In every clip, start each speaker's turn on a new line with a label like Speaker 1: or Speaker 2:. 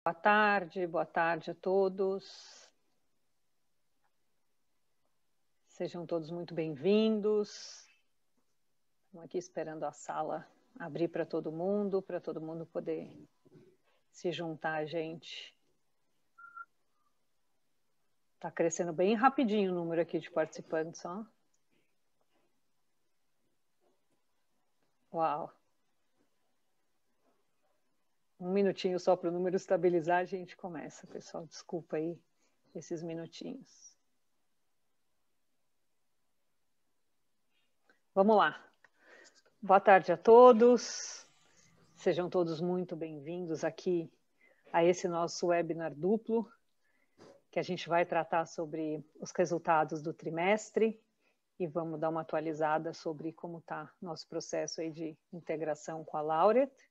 Speaker 1: Boa tarde a todos. Sejam todos muito bem-vindos. Estamos aqui esperando a sala abrir para todo mundo poder se juntar a gente. Está crescendo bem rapidinho o número aqui de participantes, ó. Uau! Um minutinho só para o número estabilizar, a gente começa, pessoal. Desculpa aí esses minutinhos. Vamos lá. Boa tarde a todos. Sejam todos muito bem-vindos aqui a esse nosso webinar duplo, que a gente vai tratar sobre os resultados do trimestre e vamos dar uma atualizada sobre como está nosso processo aí de integração com a Laureate.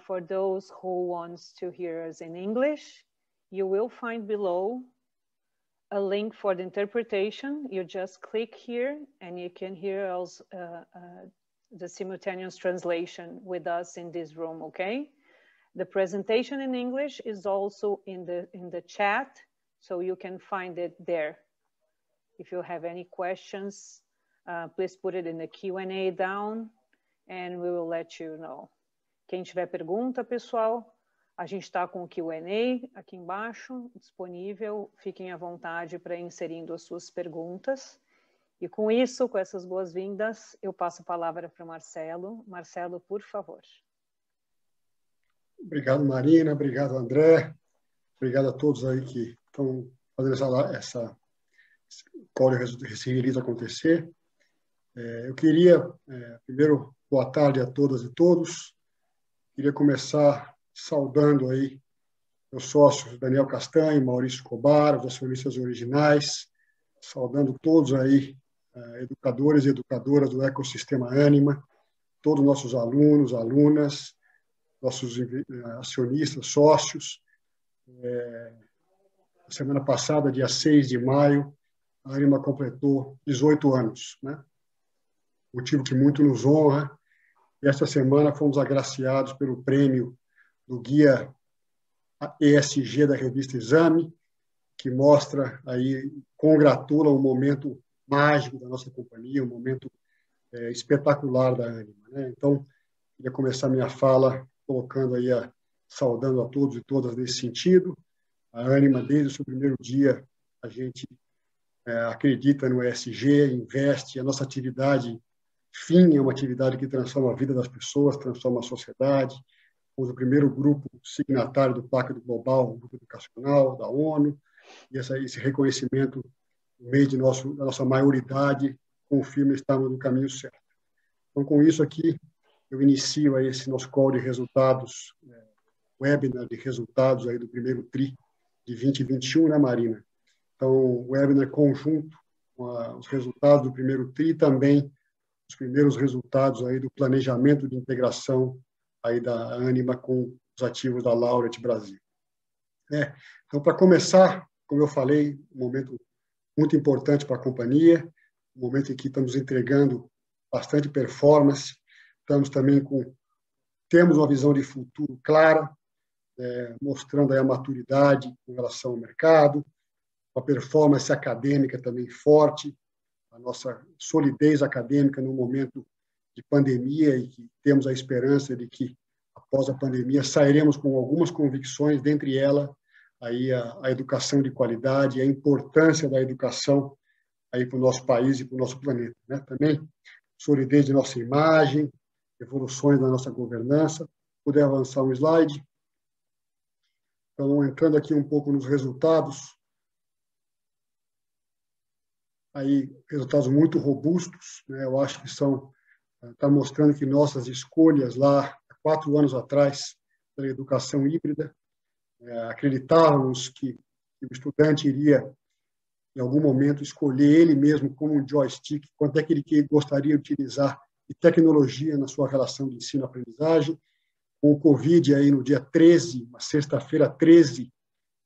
Speaker 1: For those who want to hear us in English, you will find below a link for the interpretation. You just click here and you can hear us, the simultaneous translation with us in this room, okay? The presentation in English is also in the chat, so you can find it there. If you have any questions, please put it in the Q&A down and we will let you know. Quem tiver pergunta, pessoal, a gente está com o Q&A aqui embaixo, disponível. Fiquem à vontade para ir inserindo as suas perguntas. E com isso, com essas boas-vindas, eu passo a palavra para o Marcelo. Marcelo, por favor.
Speaker 2: Obrigado, Marina. Obrigado, André. Obrigado a todos aí que estão fazendo essa release acontecer. Eu queria, primeiro, boa tarde a todas e todos. Queria começar saudando aí meus sócios Daniel Castanho, Maurício Cobar, os acionistas originais, saudando todos aí, educadores e educadoras do ecossistema Ânima, todos os nossos alunos, alunas, nossos acionistas, sócios. Na semana passada, dia 6 de maio, a Ânima completou 18 anos, né? Motivo que muito nos honra. Esta semana fomos agraciados pelo prêmio do Guia ESG da revista Exame, que mostra aí, congratula um momento mágico da nossa companhia, um momento espetacular da Ânima, né? Então, queria começar minha fala colocando aí, saudando a todos e todas nesse sentido. A Ânima, desde o seu primeiro dia, a gente acredita no ESG, investe, a nossa atividade FIM é uma atividade que transforma a vida das pessoas, transforma a sociedade. Fomos o primeiro grupo signatário do Pacto Global, o grupo educacional da ONU, e esse reconhecimento, no meio da nossa maioridade, confirma que estamos no caminho certo. Então, com isso aqui, eu inicio aí esse nosso call de resultados, webinar de resultados aí do primeiro TRI de 2021, né, Marina? Então, webinar conjunto com os resultados do primeiro TRI e também os primeiros resultados aí do planejamento de integração aí da Ânima com os ativos da Laureate Brasil. Então, para começar, como eu falei, um momento muito importante para a companhia, um momento em que estamos entregando bastante performance, temos uma visão de futuro clara, mostrando aí a maturidade com relação ao mercado, uma performance acadêmica também forte, a nossa solidez acadêmica no momento de pandemia e que temos a esperança de que, após a pandemia, sairemos com algumas convicções, dentre elas aí a educação de qualidade, a importância da educação aí para o nosso país e para o nosso planeta, né? Também solidez de nossa imagem, evoluções da nossa governança. Puder avançar um slide. Então, entrando aqui um pouco nos resultados, aí resultados muito robustos, né? Eu acho que está mostrando que nossas escolhas lá, há 4 anos atrás, pela educação híbrida, acreditávamos que o estudante iria, em algum momento, escolher ele mesmo como um joystick, quanto é que ele gostaria de utilizar de tecnologia na sua relação de ensino-aprendizagem. Com o Covid, aí no dia 13, uma sexta-feira, 13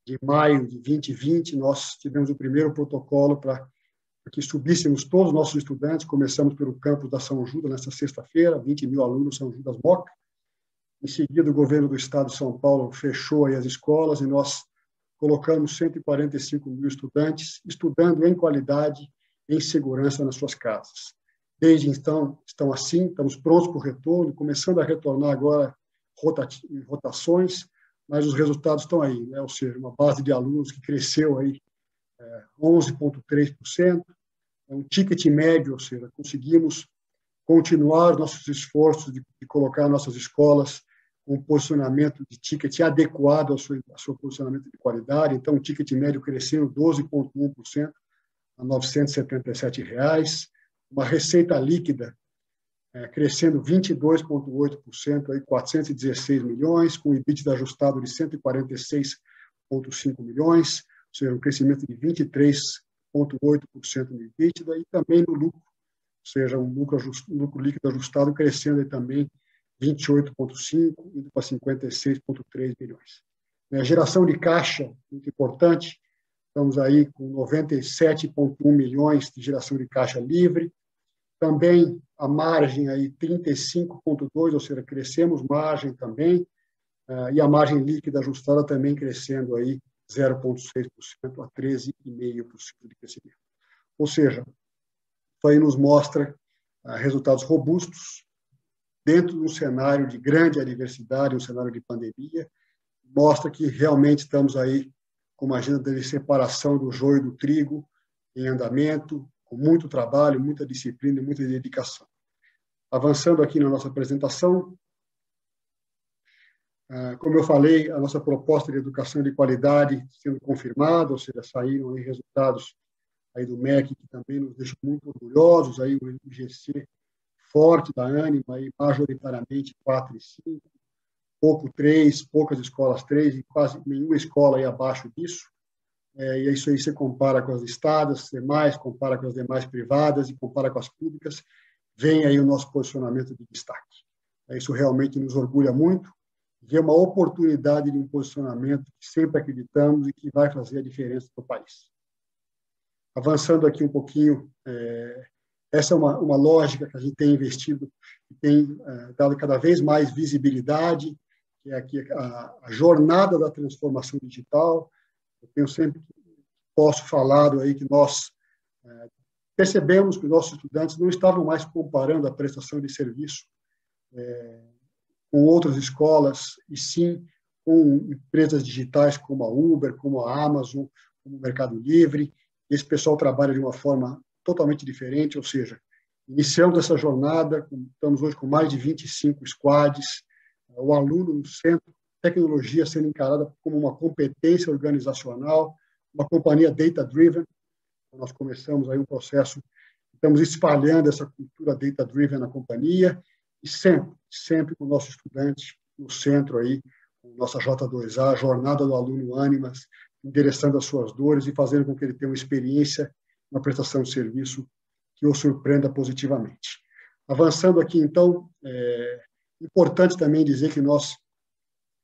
Speaker 2: de maio de 2020, nós tivemos o primeiro protocolo para que subíssemos todos os nossos estudantes. Começamos pelo campus da São Judas nessa sexta-feira, 20 mil alunos São Judas Moca. Em seguida, o governo do estado de São Paulo fechou aí as escolas e nós colocamos 145 mil estudantes estudando em qualidade, em segurança nas suas casas. Desde então, estamos prontos para o retorno, começando a retornar agora rotações, mas os resultados estão aí, né? Ou seja, uma base de alunos que cresceu aí 11,3%, um ticket médio, ou seja, conseguimos continuar nossos esforços de colocar nossas escolas com um posicionamento de ticket adequado ao seu posicionamento de qualidade. Então, o ticket médio cresceu 12,1% a R$ 977, uma receita líquida crescendo 22,8%, aí 416 milhões, com o EBITDA ajustado de 146,5 milhões, ou seja, um crescimento de 23,8% no EBITDA, e também no lucro, ou seja, um lucro líquido ajustado crescendo aí também 28,5%, indo para 56,3 milhões. A geração de caixa, muito importante, estamos aí com 97,1 milhões de geração de caixa livre, também a margem aí 35,2%, ou seja, crescemos margem também, e a margem líquida ajustada também crescendo aí 0,6% a 13,5% de crescimento. Ou seja, isso aí nos mostra resultados robustos dentro de um cenário de grande adversidade, um cenário de pandemia, mostra que realmente estamos aí com uma agenda de separação do joio e do trigo em andamento, com muito trabalho, muita disciplina e muita dedicação. Avançando aqui na nossa apresentação, como eu falei, a nossa proposta de educação de qualidade sendo confirmada, ou seja, saíram aí resultados aí do MEC que também nos deixam muito orgulhosos, aí o IGC forte da Ânima, aí majoritariamente 4 e 5, pouco 3, poucas escolas 3 e quase nenhuma escola aí abaixo disso. E isso aí você compara com as listadas, demais, compara com as demais privadas e compara com as públicas, vem aí o nosso posicionamento de destaque. Isso realmente nos orgulha muito, ver uma oportunidade de um posicionamento que sempre acreditamos e que vai fazer a diferença para o país. Avançando aqui um pouquinho, essa é uma lógica que a gente tem investido e tem dado cada vez mais visibilidade, que é aqui a jornada da transformação digital. Eu tenho sempre posso falado aí que nós percebemos que os nossos estudantes não estavam mais comparando a prestação de serviço com outras escolas, e sim com empresas digitais como a Uber, como a Amazon, como o Mercado Livre. Esse pessoal trabalha de uma forma totalmente diferente, ou seja, iniciamos essa jornada, estamos hoje com mais de 25 squads, o aluno no centro, tecnologia sendo encarada como uma competência organizacional, uma companhia data-driven. Nós começamos aí um processo, estamos espalhando essa cultura data-driven na companhia, e sempre com o nosso estudante no centro aí, com nossa J2A, Jornada do Aluno Ânimas, endereçando as suas dores e fazendo com que ele tenha uma experiência, uma prestação de serviço que o surpreenda positivamente. Avançando aqui, então, importante também dizer que nós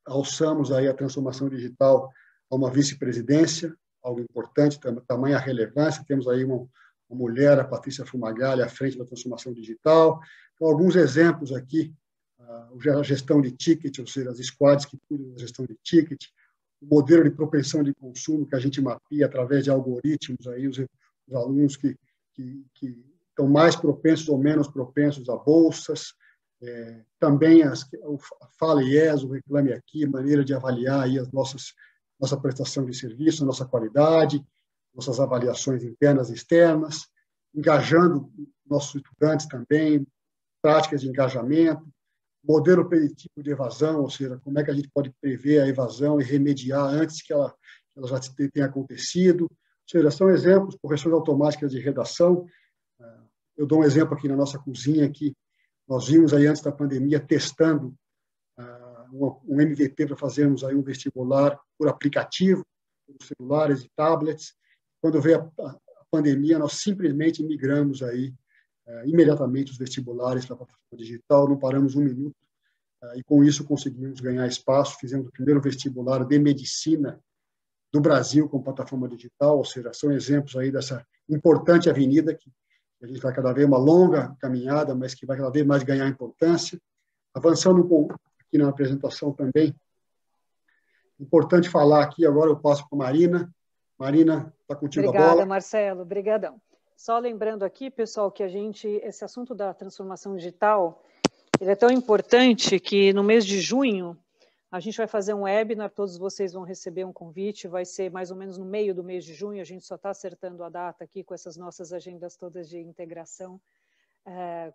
Speaker 2: alçamos aí a transformação digital a uma vice-presidência, algo importante, tamanha relevância. Temos aí uma mulher, a Patrícia Fumagalli, à frente da transformação digital. Então, alguns exemplos aqui, a gestão de ticket, ou seja, as squads que cuidam da gestão de ticket, o modelo de propensão de consumo que a gente mapeia através de algoritmos, aí os alunos que estão mais propensos ou menos propensos a bolsas, também a Fala IES, o Reclame Aqui, maneira de avaliar aí nossa prestação de serviço, nossa qualidade, nossas avaliações internas e externas, engajando nossos estudantes também, práticas de engajamento, modelo preditivo de evasão, ou seja, como é que a gente pode prever a evasão e remediar antes que ela já tenha acontecido. Ou seja, são exemplos, correções automáticas de redação. Eu dou um exemplo aqui na nossa cozinha, que nós vimos aí antes da pandemia testando um MVP para fazermos aí um vestibular por aplicativo, por celulares e tablets. Quando veio a pandemia, nós simplesmente migramos aí imediatamente os vestibulares para a plataforma digital, não paramos um minuto, e com isso conseguimos ganhar espaço, fizemos o primeiro vestibular de medicina do Brasil com plataforma digital, ou seja, são exemplos aí dessa importante avenida que a gente vai cada vez uma longa caminhada, mas que vai cada vez mais ganhar importância. Avançando um pouco aqui aqui na apresentação também. Importante falar aqui, agora eu passo para a Marina. Marina, está contigo a bola.
Speaker 1: Obrigada, Marcelo, obrigadão. Só lembrando aqui, pessoal, que esse assunto da transformação digital, ele é tão importante que no mês de junho a gente vai fazer um webinar, todos vocês vão receber um convite, vai ser mais ou menos no meio do mês de junho, a gente só está acertando a data aqui com essas nossas agendas todas de integração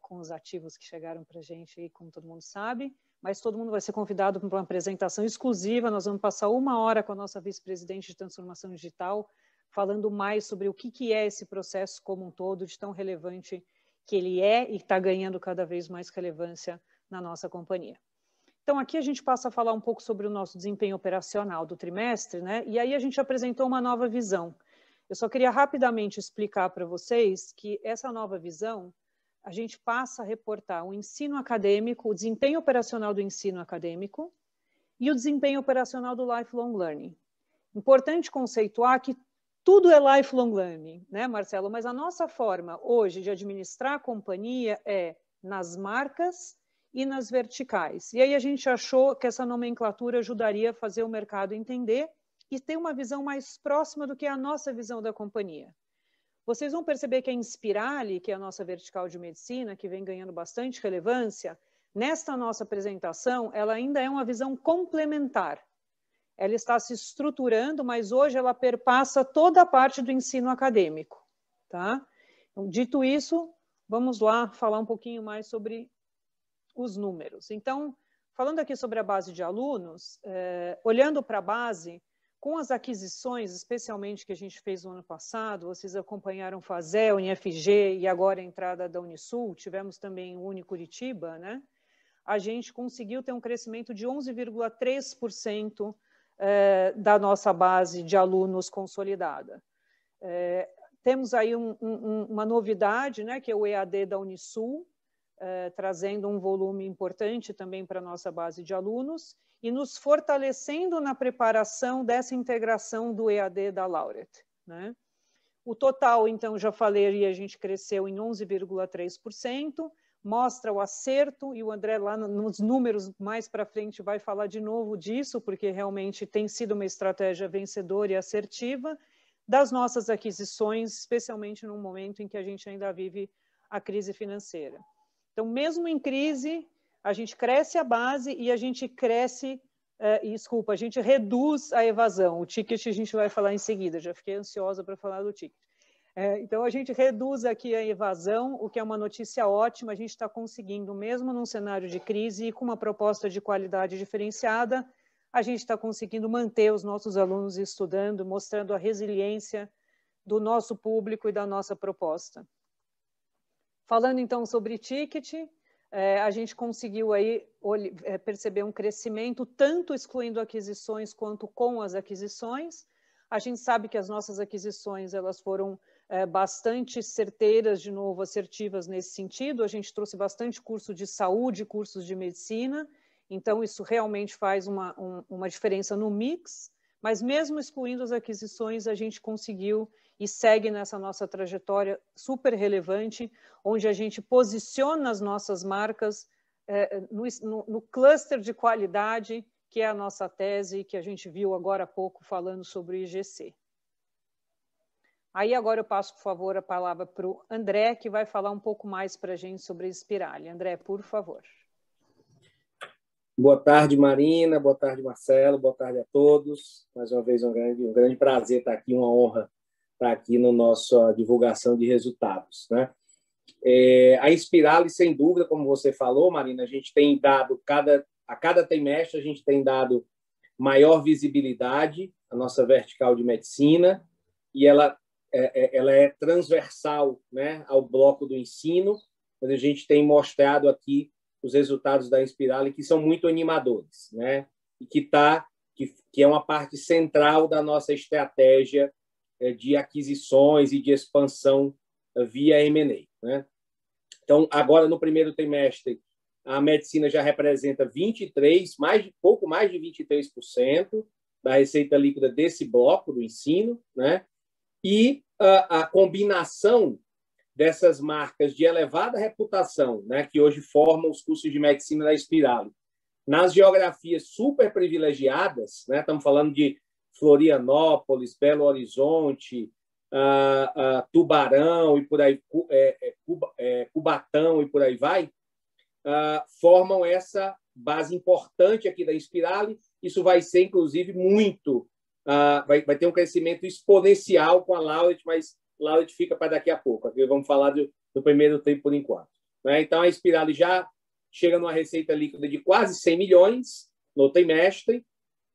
Speaker 1: com os ativos que chegaram para a gente aí, como todo mundo sabe, mas todo mundo vai ser convidado para uma apresentação exclusiva, nós vamos passar 1 hora com a nossa vice-presidente de transformação digital, falando mais sobre o que é esse processo como um todo, de tão relevante que ele é e está ganhando cada vez mais relevância na nossa companhia. Então, aqui a gente passa a falar um pouco sobre o nosso desempenho operacional do trimestre, né? E aí a gente apresentou uma nova visão. Eu só queria rapidamente explicar para vocês que essa nova visão, a gente passa a reportar o ensino acadêmico, o desempenho operacional do ensino acadêmico e o desempenho operacional do lifelong learning. Importante conceituar que tudo é lifelong learning, né, Marcelo? Mas a nossa forma hoje de administrar a companhia é nas marcas e nas verticais. E aí a gente achou que essa nomenclatura ajudaria a fazer o mercado entender e ter uma visão mais próxima do que a nossa visão da companhia. Vocês vão perceber que a Inspirali, que é a nossa vertical de medicina, que vem ganhando bastante relevância, nesta nossa apresentação, ela ainda é uma visão complementar. Ela está se estruturando, mas hoje ela perpassa toda a parte do ensino acadêmico. Tá? Então, dito isso, vamos lá falar um pouquinho mais sobre os números. Então, falando aqui sobre a base de alunos, olhando para a base, com as aquisições, especialmente que a gente fez no ano passado, vocês acompanharam FASEL, UniFG e agora a entrada da Unisul, tivemos também o Unicuritiba, né? A gente conseguiu ter um crescimento de 11,3% da nossa base de alunos consolidada. Temos aí uma novidade, né, que é o EAD da Unisul, trazendo um volume importante também para a nossa base de alunos e nos fortalecendo na preparação dessa integração do EAD da Laureate, né? O total, então, já falei, a gente cresceu em 11,3%, mostra o acerto, e o André lá nos números mais para frente vai falar de novo disso, porque realmente tem sido uma estratégia vencedora e assertiva das nossas aquisições, especialmente num momento em que a gente ainda vive a crise financeira. Então, mesmo em crise, a gente cresce a base e a gente a gente reduz a evasão. O ticket a gente vai falar em seguida, já fiquei ansiosa para falar do ticket. Então, a gente reduz aqui a evasão, o que é uma notícia ótima, a gente está conseguindo, mesmo num cenário de crise e com uma proposta de qualidade diferenciada, a gente está conseguindo manter os nossos alunos estudando, mostrando a resiliência do nosso público e da nossa proposta. Falando, então, sobre ticket, a gente conseguiu aí perceber um crescimento, tanto excluindo aquisições quanto com as aquisições. A gente sabe que as nossas aquisições elas foram bastante certeiras, de novo, assertivas nesse sentido. A gente trouxe bastante curso de saúde, cursos de medicina, então isso realmente faz uma diferença no mix, mas mesmo excluindo as aquisições, a gente conseguiu e segue nessa nossa trajetória super relevante, onde a gente posiciona as nossas marcas no cluster de qualidade, que é a nossa tese, que a gente viu agora há pouco falando sobre o IGC. Aí agora eu passo, por favor, a palavra para o André, que vai falar um pouco mais para a gente sobre a Inspirali. André, por favor.
Speaker 3: Boa tarde, Marina. Boa tarde, Marcelo. Boa tarde a todos. Mais uma vez, um grande prazer estar aqui, uma honra estar aqui na nossa divulgação de resultados, né? A Inspirali, sem dúvida, como você falou, Marina, a gente tem dado, a cada trimestre, a gente tem dado maior visibilidade à nossa vertical de medicina, e ela é transversal, né, ao bloco do ensino, mas a gente tem mostrado aqui os resultados da Inspirali, que são muito animadores, né, e que é uma parte central da nossa estratégia de aquisições e de expansão via M&A, né? Então, agora, no primeiro trimestre, a medicina já representa pouco mais de 23% da receita líquida desse bloco do ensino, né? E a combinação dessas marcas de elevada reputação, né, que hoje formam os cursos de medicina da Inspirali, nas geografias super privilegiadas, né? Estamos falando de Florianópolis, Belo Horizonte, Tubarão e por aí, Cubatão e por aí vai, formam essa base importante aqui da Inspirali. Isso vai ser, inclusive, muito... vai ter um crescimento exponencial com a Laureate, mas Laureate fica para daqui a pouco. Aqui vamos falar do primeiro tempo por enquanto. Né? Então, a Inspirali já chega numa receita líquida de quase 100 milhões no trimestre,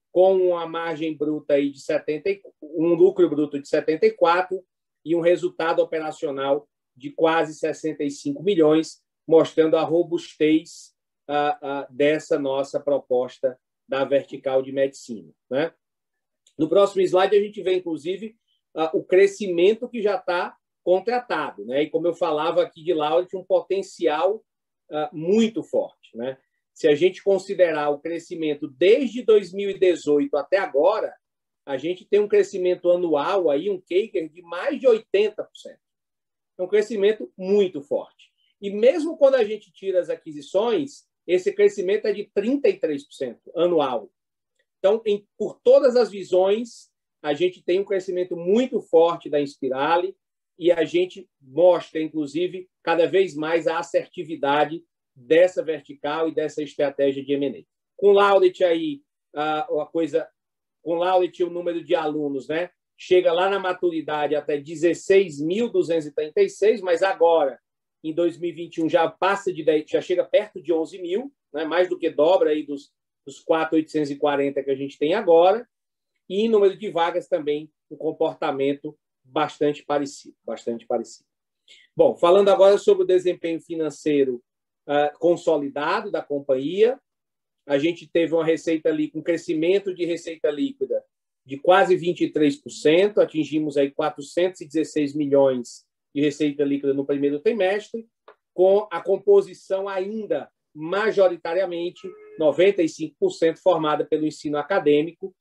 Speaker 3: com uma margem bruta aí de 70, um lucro bruto de 74 e um resultado operacional de quase 65 milhões, mostrando a robustez dessa nossa proposta da vertical de medicina. Né? No próximo slide, a gente vê, inclusive, o crescimento que já está contratado. Né? E, como eu falava aqui de Laureate, um potencial muito forte. Né? Se a gente considerar o crescimento desde 2018 até agora, a gente tem um crescimento anual, aí, um CAGR de mais de 80%. É um crescimento muito forte. E mesmo quando a gente tira as aquisições, esse crescimento é de 33% anual. Então, por todas as visões, a gente tem um crescimento muito forte da Inspirali e a gente mostra, inclusive, cada vez mais a assertividade dessa vertical e dessa estratégia de M&A. Com Laureate aí, com Laureate, o número de alunos, né, chega lá na maturidade até 16.236, mas agora, em 2021, já chega perto de 11 mil, né, mais do que dobra aí dos 4.840 que a gente tem agora, e em número de vagas também um comportamento bastante parecido. Bom, falando agora sobre o desempenho financeiro consolidado da companhia, a gente teve uma receita líquida, um crescimento de receita líquida de quase 23%, atingimos aí 416 milhões de receita líquida no primeiro trimestre, com a composição ainda majoritariamente 95% formada pelo ensino acadêmico,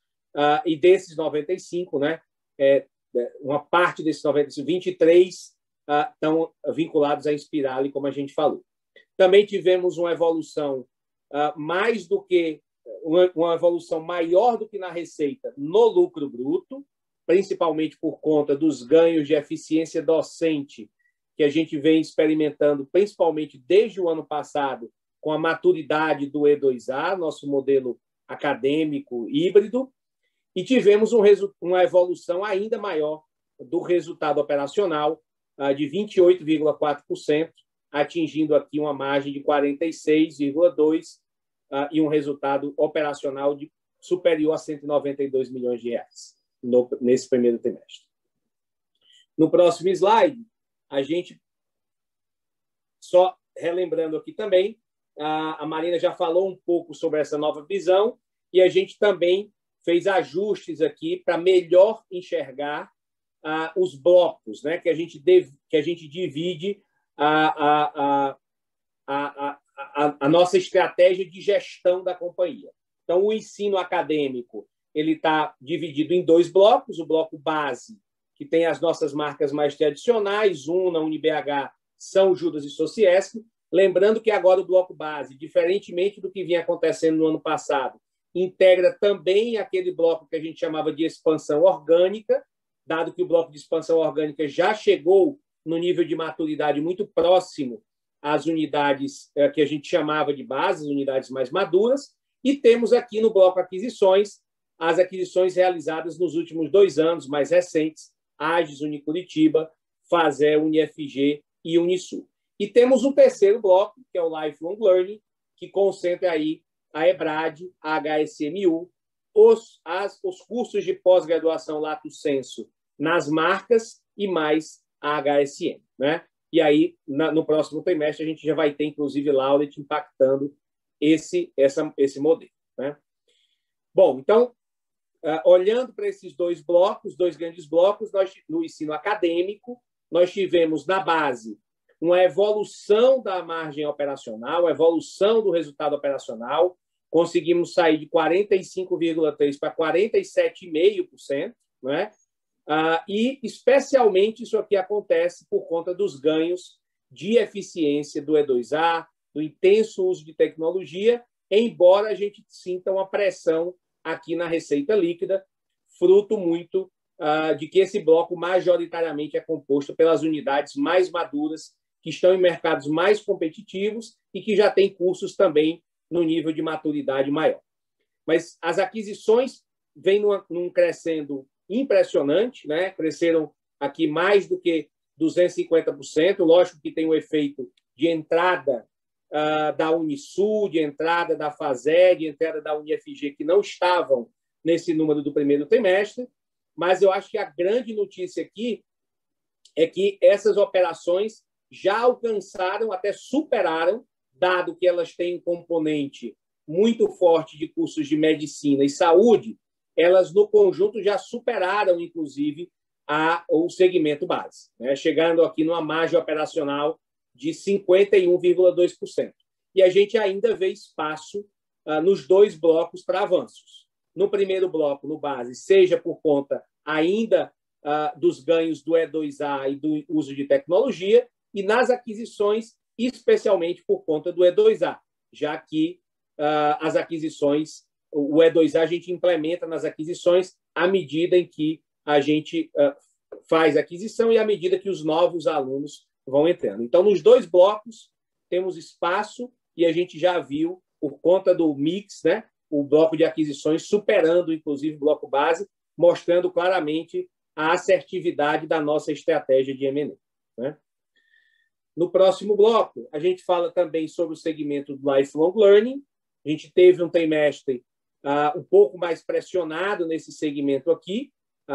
Speaker 3: e desses 95, né, uma parte desses 95, 23 estão vinculados à Inspirali, como a gente falou. Também tivemos uma evolução uma evolução maior do que na receita no lucro bruto, principalmente por conta dos ganhos de eficiência docente que a gente vem experimentando, principalmente desde o ano passado, com a maturidade do E2A, nosso modelo acadêmico híbrido, e tivemos uma evolução ainda maior do resultado operacional, de 28,4%, atingindo aqui uma margem de 46,2% e um resultado operacional superior a 192 milhões de reais nesse primeiro trimestre. No próximo slide, a gente, só relembrando aqui também, a Marina já falou um pouco sobre essa nova visão e a gente também fez ajustes aqui para melhor enxergar os blocos, né, que a gente divide a nossa estratégia de gestão da companhia. Então, o ensino acadêmico ele está dividido em dois blocos: o bloco base, que tem as nossas marcas mais tradicionais, UNA, UniBH, São Judas e Sociesp. Lembrando que agora o bloco base, diferentemente do que vinha acontecendo no ano passado, integra também aquele bloco que a gente chamava de expansão orgânica, dado que o bloco de expansão orgânica já chegou no nível de maturidade muito próximo às unidades que a gente chamava de base, as unidades mais maduras, e temos aqui no bloco aquisições as aquisições realizadas nos últimos 2 anos, mais recentes, Agis, Unicuritiba, Fazer, UniFG e Unisul. E temos um terceiro bloco, que é o Lifelong Learning, que concentra aí a EBRAD, a HSMU, os cursos de pós-graduação Lato Sensu nas marcas e mais a HSM. Né? E aí, no próximo trimestre, a gente já vai ter, inclusive, Laureate impactando esse modelo. Né? Bom, então, olhando para esses dois grandes blocos, no ensino acadêmico, nós tivemos na base uma evolução da margem operacional, evolução do resultado operacional, conseguimos sair de 45,3% para 47,5%, né? E, especialmente, isso aqui acontece por conta dos ganhos de eficiência do E2A, do intenso uso de tecnologia, embora a gente sinta uma pressão aqui na receita líquida, fruto muito de que esse bloco majoritariamente é composto pelas unidades mais maduras, que estão em mercados mais competitivos e que já têm cursos também no nível de maturidade maior. Mas as aquisições vêm num crescendo impressionante, né? Cresceram aqui mais do que 250%. Lógico que tem um efeito de entrada da Unisul, de entrada da Faseg, de entrada da UniFG, que não estavam nesse número do primeiro trimestre, mas eu acho que a grande notícia aqui é que essas operações já alcançaram, até superaram, dado que elas têm um componente muito forte de cursos de medicina e saúde, elas, no conjunto, já superaram, inclusive, o segmento base, né? Chegando aqui numa margem operacional de 51,2%. E a gente ainda vê espaço nos dois blocos para avanços. No primeiro bloco, no base, seja por conta ainda dos ganhos do E2A e do uso de tecnologia, e nas aquisições, especialmente por conta do E2A, já que as aquisições, o E2A a gente implementa nas aquisições à medida em que a gente faz a aquisição e à medida que os novos alunos vão entrando. Então, nos dois blocos, temos espaço e a gente já viu, por conta do mix, né, o bloco de aquisições superando, inclusive, o bloco base, mostrando claramente a assertividade da nossa estratégia de M&A, né? No próximo bloco, a gente fala também sobre o segmento do Lifelong Learning. A gente teve um trimestre um pouco mais pressionado nesse segmento aqui,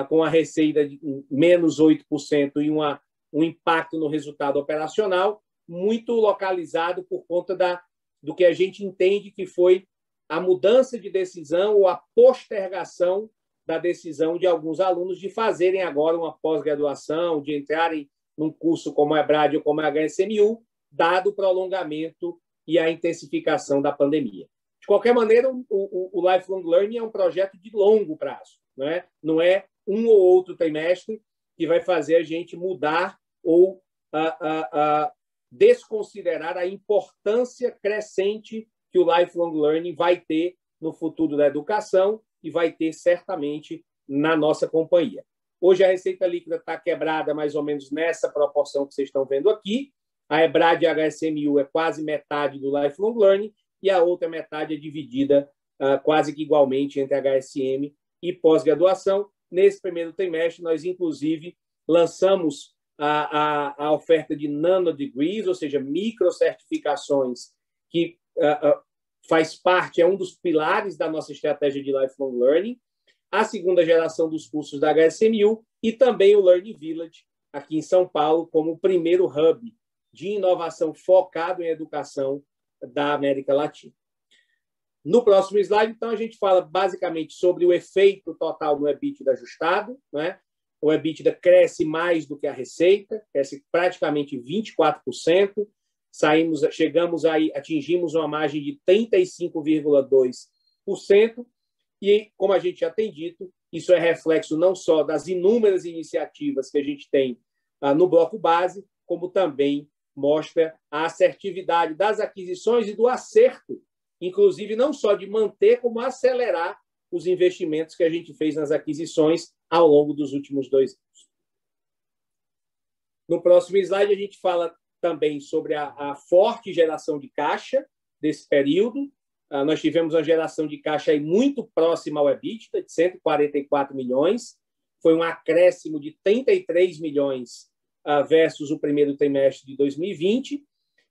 Speaker 3: com a receita de menos 8% e um impacto no resultado operacional, muito localizado por conta do que a gente entende que foi a mudança de decisão ou a postergação da decisão de alguns alunos de fazerem agora uma pós-graduação, de entrarem num curso como a EBRAD ou como a HSMU, dado o prolongamento e a intensificação da pandemia. De qualquer maneira, o Lifelong Learning é um projeto de longo prazo, né? Não é um ou outro trimestre que vai fazer a gente mudar ou desconsiderar a importância crescente que o Lifelong Learning vai ter no futuro da educação e vai ter certamente na nossa companhia. Hoje a receita líquida está quebrada mais ou menos nessa proporção que vocês estão vendo aqui. A EBRAD e a HSMU é quase metade do Lifelong Learning e a outra metade é dividida quase que igualmente entre HSM e pós-graduação. Nesse primeiro trimestre, nós, inclusive, lançamos a oferta de nanodegrees, ou seja, microcertificações, que faz parte, é um dos pilares da nossa estratégia de Lifelong Learning, a segunda geração dos cursos da HSMU e também o Learning Village, aqui em São Paulo, como o primeiro hub de inovação focado em educação da América Latina. No próximo slide, então, a gente fala basicamente sobre o efeito total no EBITDA ajustado, né? O EBITDA cresce mais do que a receita, cresce praticamente 24%, atingimos uma margem de 35,2%, e, como a gente já tem dito, isso é reflexo não só das inúmeras iniciativas que a gente tem no bloco base, como também mostra a assertividade das aquisições e do acerto, inclusive não só de manter, como acelerar os investimentos que a gente fez nas aquisições ao longo dos últimos 2 anos. No próximo slide, a gente fala também sobre a forte geração de caixa desse período. Nós tivemos uma geração de caixa aí muito próxima ao EBITDA, de 144 milhões. Foi um acréscimo de 33 milhões versus o primeiro trimestre de 2020.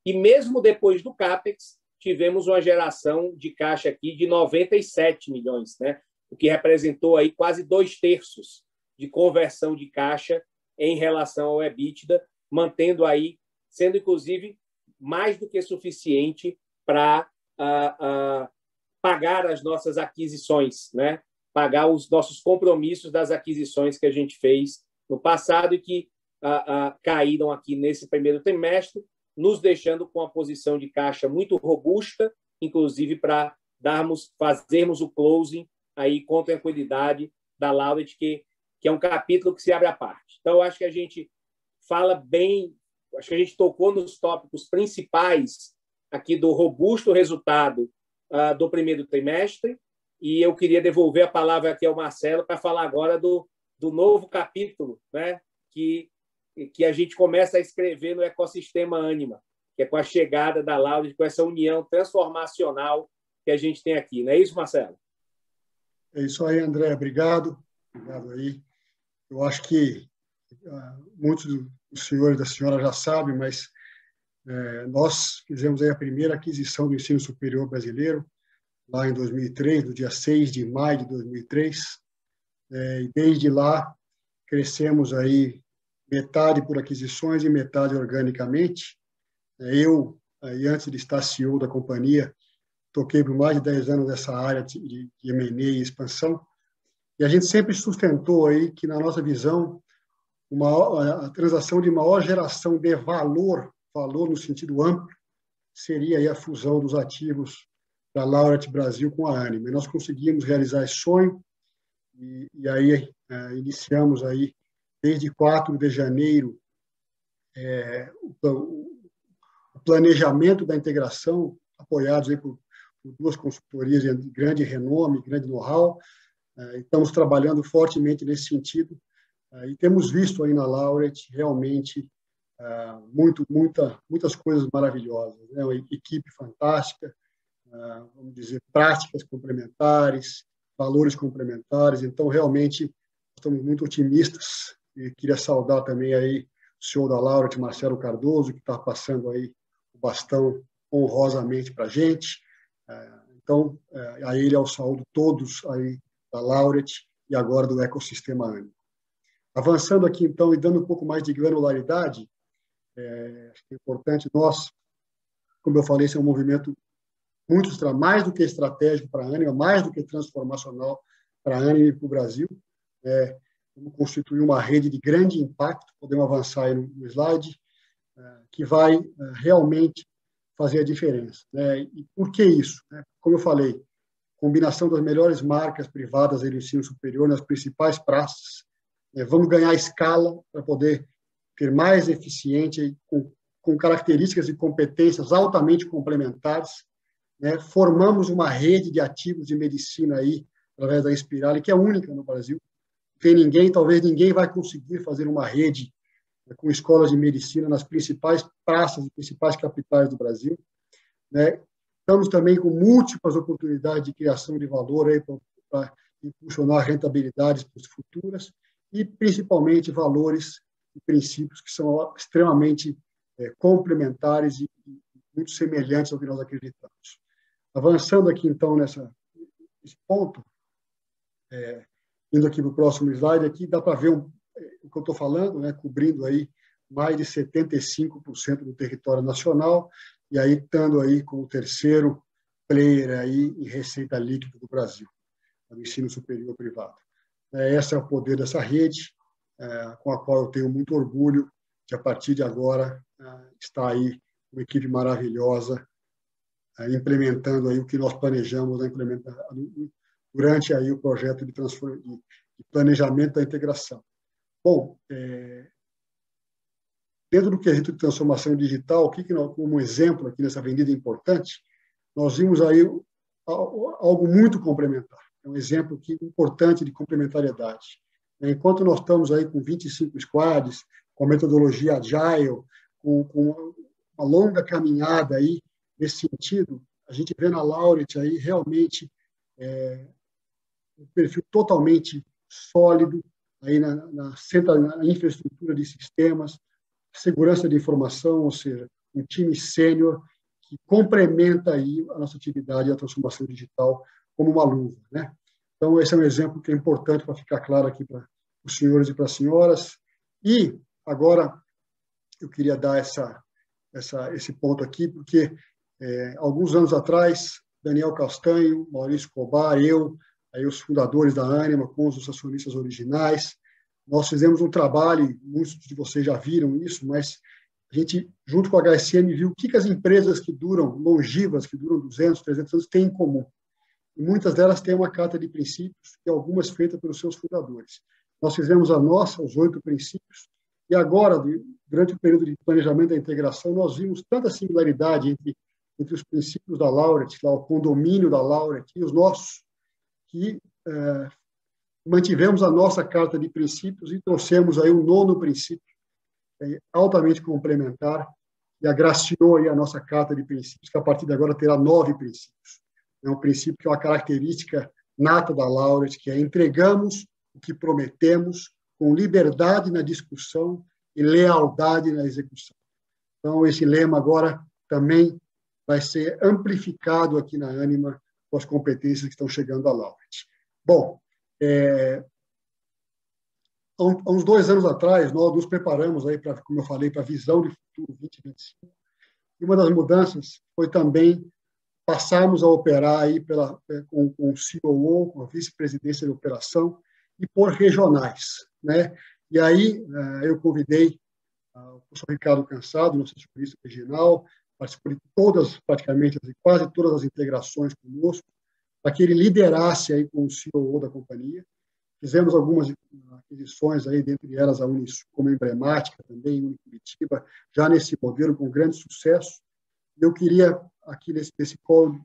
Speaker 3: E mesmo depois do CAPEX, tivemos uma geração de caixa aqui de 97 milhões, né? O que representou aí quase 2/3 de conversão de caixa em relação ao EBITDA, mantendo aí, sendo inclusive mais do que suficiente para pagar as nossas aquisições, né? Pagar os nossos compromissos das aquisições que a gente fez no passado e que caíram aqui nesse primeiro trimestre, nos deixando com uma posição de caixa muito robusta, inclusive para fazermos o closing aí com tranquilidade da Laureate, que é um capítulo que se abre à parte. Então, acho que a gente fala bem, acho que a gente tocou nos tópicos principais aqui do robusto resultado do primeiro trimestre, e eu queria devolver a palavra aqui ao Marcelo para falar agora do novo capítulo, né, que a gente começa a escrever no ecossistema Ânima, que é com a chegada da Laureate, com essa união transformacional que a gente tem aqui. Não é isso, Marcelo?
Speaker 2: É isso aí, André. Obrigado. Obrigado aí. Eu acho que muitos dos senhores e da senhora já sabem, mas nós fizemos aí a primeira aquisição do ensino superior brasileiro, lá em 2003, no dia 6 de maio de 2003. E desde lá, crescemos aí metade por aquisições e metade organicamente. Eu, aí, antes de estar CEO da companhia, toquei por mais de 10 anos nessa área de M&A e expansão, e a gente sempre sustentou aí que, na nossa visão, a transação de maior geração de valor no sentido amplo, seria aí a fusão dos ativos da Laureate Brasil com a Ânima. E nós conseguimos realizar esse sonho, e aí iniciamos aí, desde 4 de janeiro, o planejamento da integração, apoiados aí por duas consultorias de grande renome, grande know-how. Estamos trabalhando fortemente nesse sentido, e temos visto aí na Laureate realmente muitas coisas maravilhosas, né? Uma equipe fantástica, vamos dizer, práticas complementares, valores complementares. Então, realmente, estamos muito otimistas, e queria saudar também aí o senhor da Laureate, Marcelo Cardoso, que está passando aí o bastão honrosamente para a gente. Então, a ele ao saúdo todos aí da Laureate e agora do ecossistema Ânima. Avançando aqui, então, e dando um pouco mais de granularidade, acho que é importante nós, como eu falei, esse é um movimento mais do que estratégico para a Ânima, mais do que transformacional para a Ânima e para o Brasil. Vamos constituir uma rede de grande impacto, podemos avançar aí no slide, que vai realmente fazer a diferença. E por que isso? Como eu falei, combinação das melhores marcas privadas do ensino superior nas principais praças. Vamos ganhar escala para poder ser mais eficiente, com características e competências altamente complementares. Formamos uma rede de ativos de medicina aí, através da Inspirali, que é única no Brasil. Tem ninguém, talvez ninguém vai conseguir fazer uma rede com escolas de medicina nas principais praças e principais capitais do Brasil. Estamos também com múltiplas oportunidades de criação de valor aí para impulsionar rentabilidades futuras e, principalmente, valores e princípios que são extremamente complementares e muito semelhantes ao que nós acreditamos. Avançando aqui, então, nesse ponto, indo aqui para o próximo slide, aqui dá para ver o que eu estou falando, cobrindo aí mais de 75% do território nacional, e aí estando aí como o terceiro player aí em receita líquida do Brasil, no ensino superior privado. Esse é o poder dessa rede, com a qual eu tenho muito orgulho de, a partir de agora, estar aí uma equipe maravilhosa, implementando aí o que nós planejamos implementar durante aí o projeto de planejamento da integração. Bom, dentro do quesito de transformação digital, o que nós, como exemplo aqui nessa avenida importante, nós vimos aí algo muito complementar. É um exemplo aqui importante de complementariedade. Enquanto nós estamos aí com 25 squads, com a metodologia Agile, com uma longa caminhada aí nesse sentido, a gente vê na Laureate aí realmente um perfil totalmente sólido aí na infraestrutura de sistemas, segurança de informação, ou seja, um time sênior que complementa aí a nossa atividade e a transformação digital como uma luva, Então, esse é um exemplo que é importante para ficar claro aqui para os senhores e para as senhoras. E agora eu queria dar esse ponto aqui, porque alguns anos atrás, Daniel Castanho, Maurício Cobar, aí os fundadores da Ânima, com os acionistas originais, nós fizemos um trabalho, muitos de vocês já viram isso, mas a gente, junto com a HSM, viu o que as empresas que duram, longivas, que duram 200, 300 anos, têm em comum. E muitas delas têm uma carta de princípios, e algumas feitas pelos seus fundadores. Nós fizemos a nossa, os 8 princípios, e agora, durante o período de planejamento da integração, nós vimos tanta similaridade entre entre os princípios da Laureate, lá, o condomínio da Laureate e os nossos, que mantivemos a nossa carta de princípios e trouxemos aí o 9º princípio, altamente complementar, e agraciou aí a nossa carta de princípios, que a partir de agora terá 9 princípios. É um princípio que é uma característica nata da Laureate, que é entregamos o que prometemos com liberdade na discussão e lealdade na execução. Então, esse lema agora também vai ser amplificado aqui na Ânima com as competências que estão chegando à Laureate. Bom, há uns 2 anos atrás, nós nos preparamos, aí pra, como eu falei, para a visão de futuro 2025, e uma das mudanças foi também passarmos a operar aí com o COO, com a vice-presidência de operação, e por regionais, né? E aí eu convidei o professor Ricardo Cansado, nosso supervisor regional, participou de todas, praticamente, quase todas as integrações conosco, para que ele liderasse aí com o COO da companhia. Fizemos algumas aquisições, aí, dentre elas a Unisul, como emblemática também, Unicuritiba, já nesse modelo com grande sucesso. Eu queria, aqui nesse call,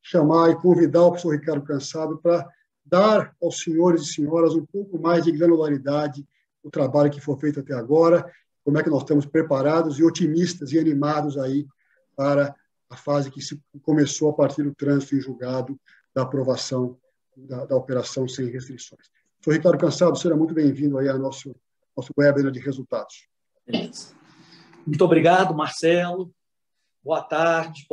Speaker 2: chamar e convidar o professor Ricardo Cansado para dar aos senhores e senhoras um pouco mais de granularidade do trabalho que foi feito até agora, como é que nós estamos preparados e otimistas e animados aí para a fase que começou a partir do trânsito em julgado da aprovação da operação sem restrições. Professor Ricardo Cansado, seja muito bem-vindo aí ao nosso webinar de resultados.
Speaker 4: Beleza. Muito obrigado, Marcelo. Boa tarde,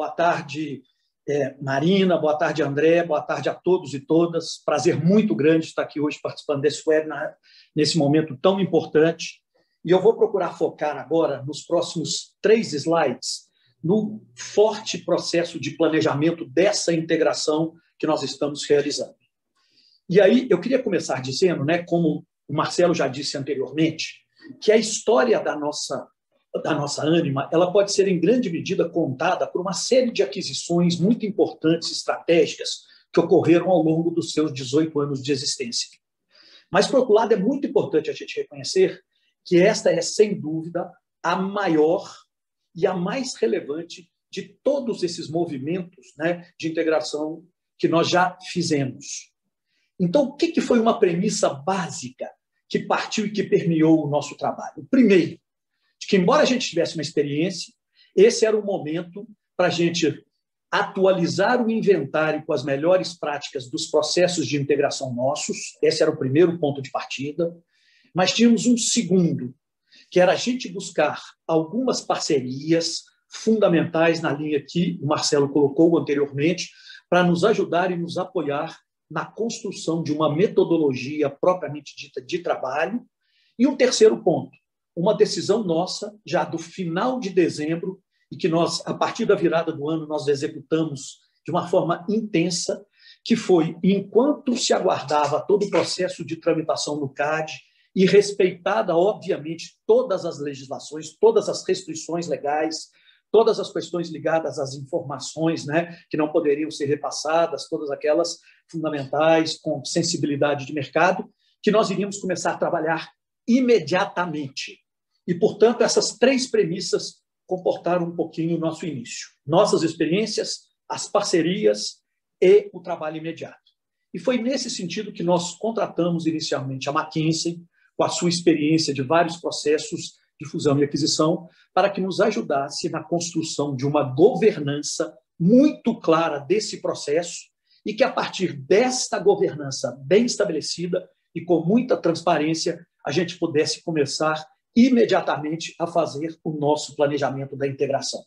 Speaker 4: Marina, boa tarde, André, boa tarde a todos e todas. Prazer muito grande estar aqui hoje participando desse webinar, nesse momento tão importante. E eu vou procurar focar agora, nos próximos 3 slides, no forte processo de planejamento dessa integração que nós estamos realizando. E aí, eu queria começar dizendo, né, como o Marcelo já disse anteriormente, que a história da nossa Ânima, ela pode ser em grande medida contada por uma série de aquisições muito importantes, estratégicas, que ocorreram ao longo dos seus 18 anos de existência. Mas, por outro lado, é muito importante a gente reconhecer que esta é, sem dúvida, a maior e a mais relevante de todos esses movimentos, né, de integração que nós já fizemos. Então, o que foi uma premissa básica que partiu e que permeou o nosso trabalho? Primeiro, de que, embora a gente tivesse uma experiência, esse era o momento para a gente atualizar o inventário com as melhores práticas dos processos de integração nossos. Esse era o primeiro ponto de partida. Mas tínhamos um segundo, que era a gente buscar algumas parcerias fundamentais na linha que o Marcelo colocou anteriormente, para nos ajudar e nos apoiar na construção de uma metodologia propriamente dita de trabalho. E um terceiro ponto, uma decisão nossa, já do final de dezembro, e que nós, a partir da virada do ano, nós executamos de uma forma intensa, que foi, enquanto se aguardava todo o processo de tramitação no CAD, e respeitada, obviamente, todas as legislações, todas as restrições legais, todas as questões ligadas às informações, né, que não poderiam ser repassadas, todas aquelas fundamentais, com sensibilidade de mercado, que nós iríamos começar a trabalhar imediatamente. E, portanto, essas 3 premissas comportaram um pouquinho o nosso início. Nossas experiências, as parcerias e o trabalho imediato. E foi nesse sentido que nós contratamos inicialmente a McKinsey, com a sua experiência de vários processos de fusão e aquisição, para que nos ajudasse na construção de uma governança muito clara desse processo e que, a partir desta governança bem estabelecida e com muita transparência, a gente pudesse começar imediatamente a fazer o nosso planejamento da integração.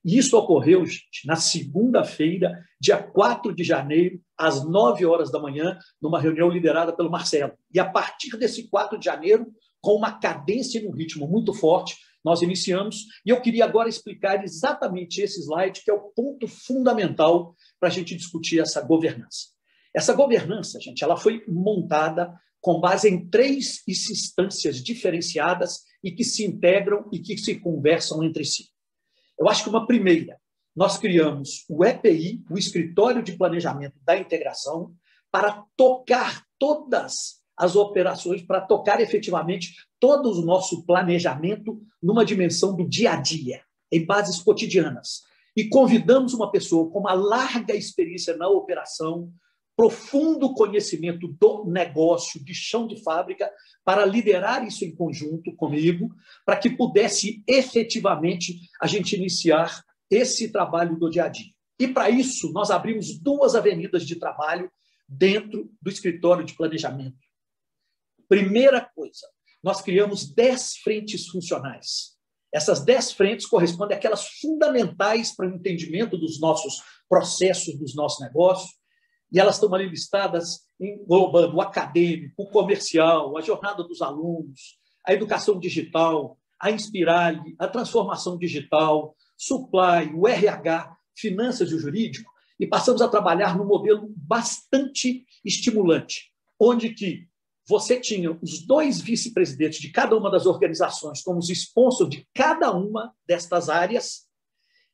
Speaker 4: E isso ocorreu, gente, na segunda-feira, dia 4 de janeiro, às 9 horas da manhã, numa reunião liderada pelo Marcelo. E a partir desse 4 de janeiro, com uma cadência e um ritmo muito forte, nós iniciamos. E eu queria agora explicar exatamente esse slide, que é o ponto fundamental para a gente discutir essa governança. Essa governança, gente, ela foi montada com base em 3 instâncias diferenciadas e que se integram e que se conversam entre si. Eu acho que uma primeira, nós criamos o EPI, o Escritório de Planejamento da Integração, para tocar todas as operações, para tocar efetivamente todo o nosso planejamento numa dimensão do dia a dia, em bases cotidianas. e convidamos uma pessoa com uma larga experiência na operação, profundo conhecimento do negócio, de chão de fábrica, para liderar isso em conjunto comigo, para que pudesse efetivamente a gente iniciar esse trabalho do dia a dia. E, para isso, nós abrimos 2 avenidas de trabalho dentro do escritório de planejamento. Primeira coisa, nós criamos 10 frentes funcionais. Essas 10 frentes correspondem àquelas fundamentais para o entendimento dos nossos processos, dos nossos negócios, e elas estão ali listadas, englobando o acadêmico, o comercial, a jornada dos alunos, a educação digital, a Inspirali, a transformação digital, supply, o RH, finanças e o jurídico, e passamos a trabalhar num modelo bastante estimulante, onde que você tinha os 2 vice-presidentes de cada uma das organizações como os sponsors de cada uma destas áreas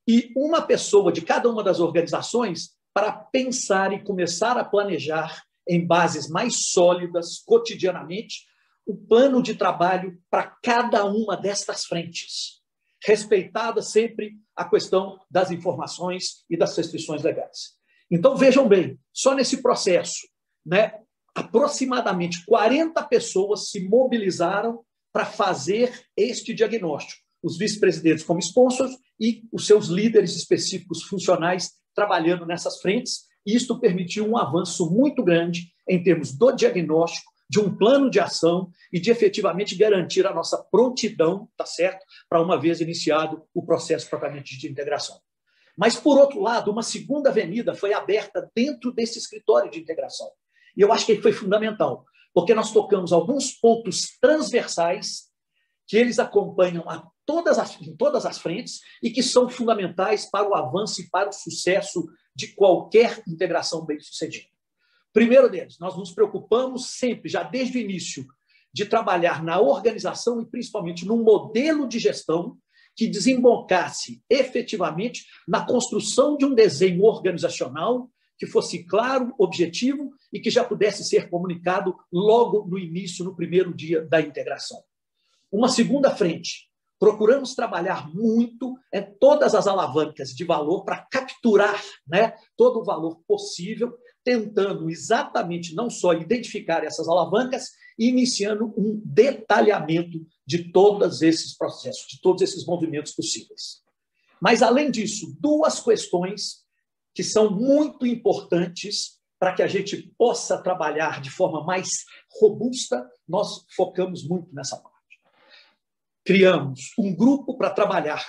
Speaker 4: e uma pessoa de cada uma das organizações para pensar e começar a planejar em bases mais sólidas, cotidianamente, o plano de trabalho para cada uma destas frentes, respeitada sempre a questão das informações e das restrições legais. Então, vejam bem, só nesse processo, né, aproximadamente 40 pessoas se mobilizaram para fazer este diagnóstico. Os vice-presidentes como sponsors e os seus líderes específicos funcionais trabalhando nessas frentes, e isto permitiu um avanço muito grande em termos do diagnóstico, de um plano de ação e de efetivamente garantir a nossa prontidão, tá certo, para uma vez iniciado o processo propriamente de integração. Mas, por outro lado, uma segunda avenida foi aberta dentro desse escritório de integração. E eu acho que foi fundamental, porque nós tocamos alguns pontos transversais que eles acompanham em todas as frentes e que são fundamentais para o avanço e para o sucesso de qualquer integração bem-sucedida. Primeiro deles, nós nos preocupamos sempre, já desde o início, de trabalhar na organização e principalmente num modelo de gestão que desembocasse efetivamente na construção de um desenho organizacional que fosse claro, objetivo e que já pudesse ser comunicado logo no início, no primeiro dia da integração. Uma segunda frente, procuramos trabalhar muito em todas as alavancas de valor para capturar, né, todo o valor possível, tentando exatamente não só identificar essas alavancas e iniciando um detalhamento de todos esses processos, de todos esses movimentos possíveis. Mas, além disso, 2 questões que são muito importantes para que a gente possa trabalhar de forma mais robusta, nós focamos muito nessa parte. Criamos um grupo para trabalhar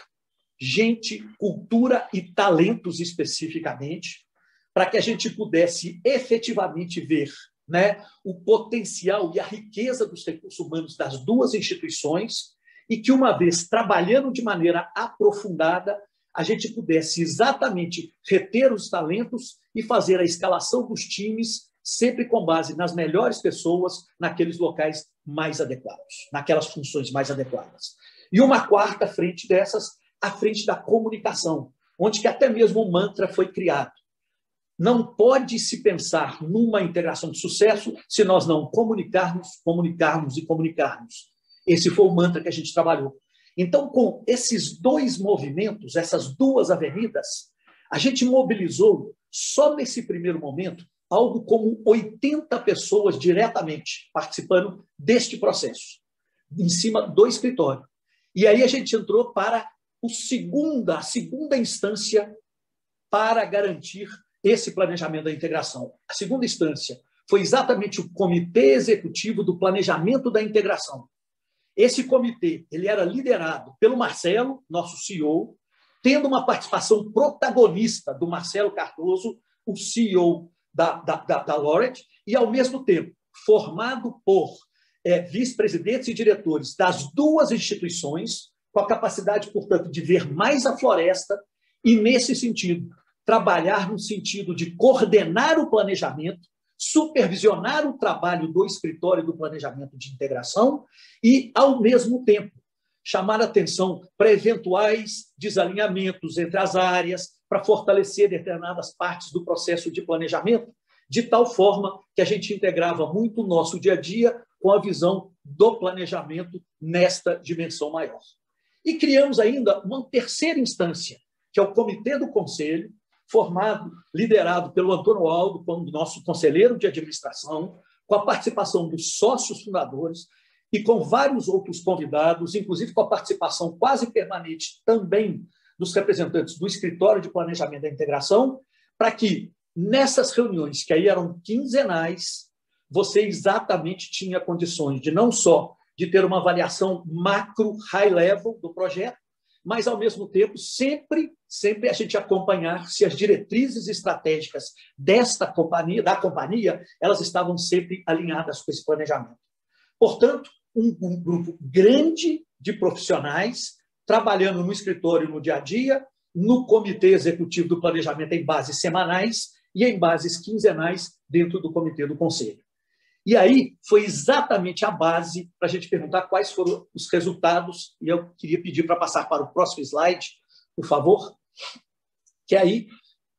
Speaker 4: gente, cultura e talentos especificamente, para que a gente pudesse efetivamente ver, né, o potencial e a riqueza dos recursos humanos das 2 instituições e que, uma vez trabalhando de maneira aprofundada, a gente pudesse exatamente reter os talentos e fazer a escalação dos times sempre com base nas melhores pessoas naqueles locais mais adequados, naquelas funções mais adequadas. E uma quarta frente dessas, a frente da comunicação, onde que até mesmo o mantra foi criado. Não pode se pensar numa integração de sucesso se nós não comunicarmos, comunicarmos e comunicarmos. Esse foi o mantra que a gente trabalhou. Então, com esses 2 movimentos, essas 2 avenidas, a gente mobilizou, só nesse primeiro momento, algo como 80 pessoas diretamente participando deste processo, em cima do escritório. E aí a gente entrou para a segunda instância para garantir esse planejamento da integração. A segunda instância foi exatamente o Comitê Executivo do Planejamento da Integração. Esse comitê ele era liderado pelo Marcelo, nosso CEO, tendo uma participação protagonista do Marcelo Cardoso, o CEO da Laureate, e, ao mesmo tempo, formado por vice-presidentes e diretores das 2 instituições, com a capacidade, portanto, de ver mais a floresta e, nesse sentido, trabalhar no sentido de coordenar o planejamento, supervisionar o trabalho do escritório do planejamento de integração e, ao mesmo tempo, chamar a atenção para eventuais desalinhamentos entre as áreas, para fortalecer determinadas partes do processo de planejamento, de tal forma que a gente integrava muito o nosso dia a dia com a visão do planejamento nesta dimensão maior. E criamos ainda uma terceira instância, que é o Comitê do Conselho, liderado pelo Antônio Aldo, como nosso conselheiro de administração, com a participação dos sócios fundadores e com vários outros convidados, inclusive com a participação quase permanente também dos representantes do Escritório de Planejamento da Integração, para que, nessas reuniões, que aí eram quinzenais, você exatamente tinha condições de não só de ter uma avaliação macro, high level do projeto, mas, ao mesmo tempo, sempre a gente acompanhar se as diretrizes estratégicas da companhia, elas estavam sempre alinhadas com esse planejamento. Portanto, um grupo grande de profissionais trabalhando no escritório no dia a dia, no comitê executivo do planejamento em bases semanais e em bases quinzenais dentro do comitê do conselho. E aí foi exatamente a base para a gente perguntar quais foram os resultados, e eu queria pedir para passar para o próximo slide, por favor, que aí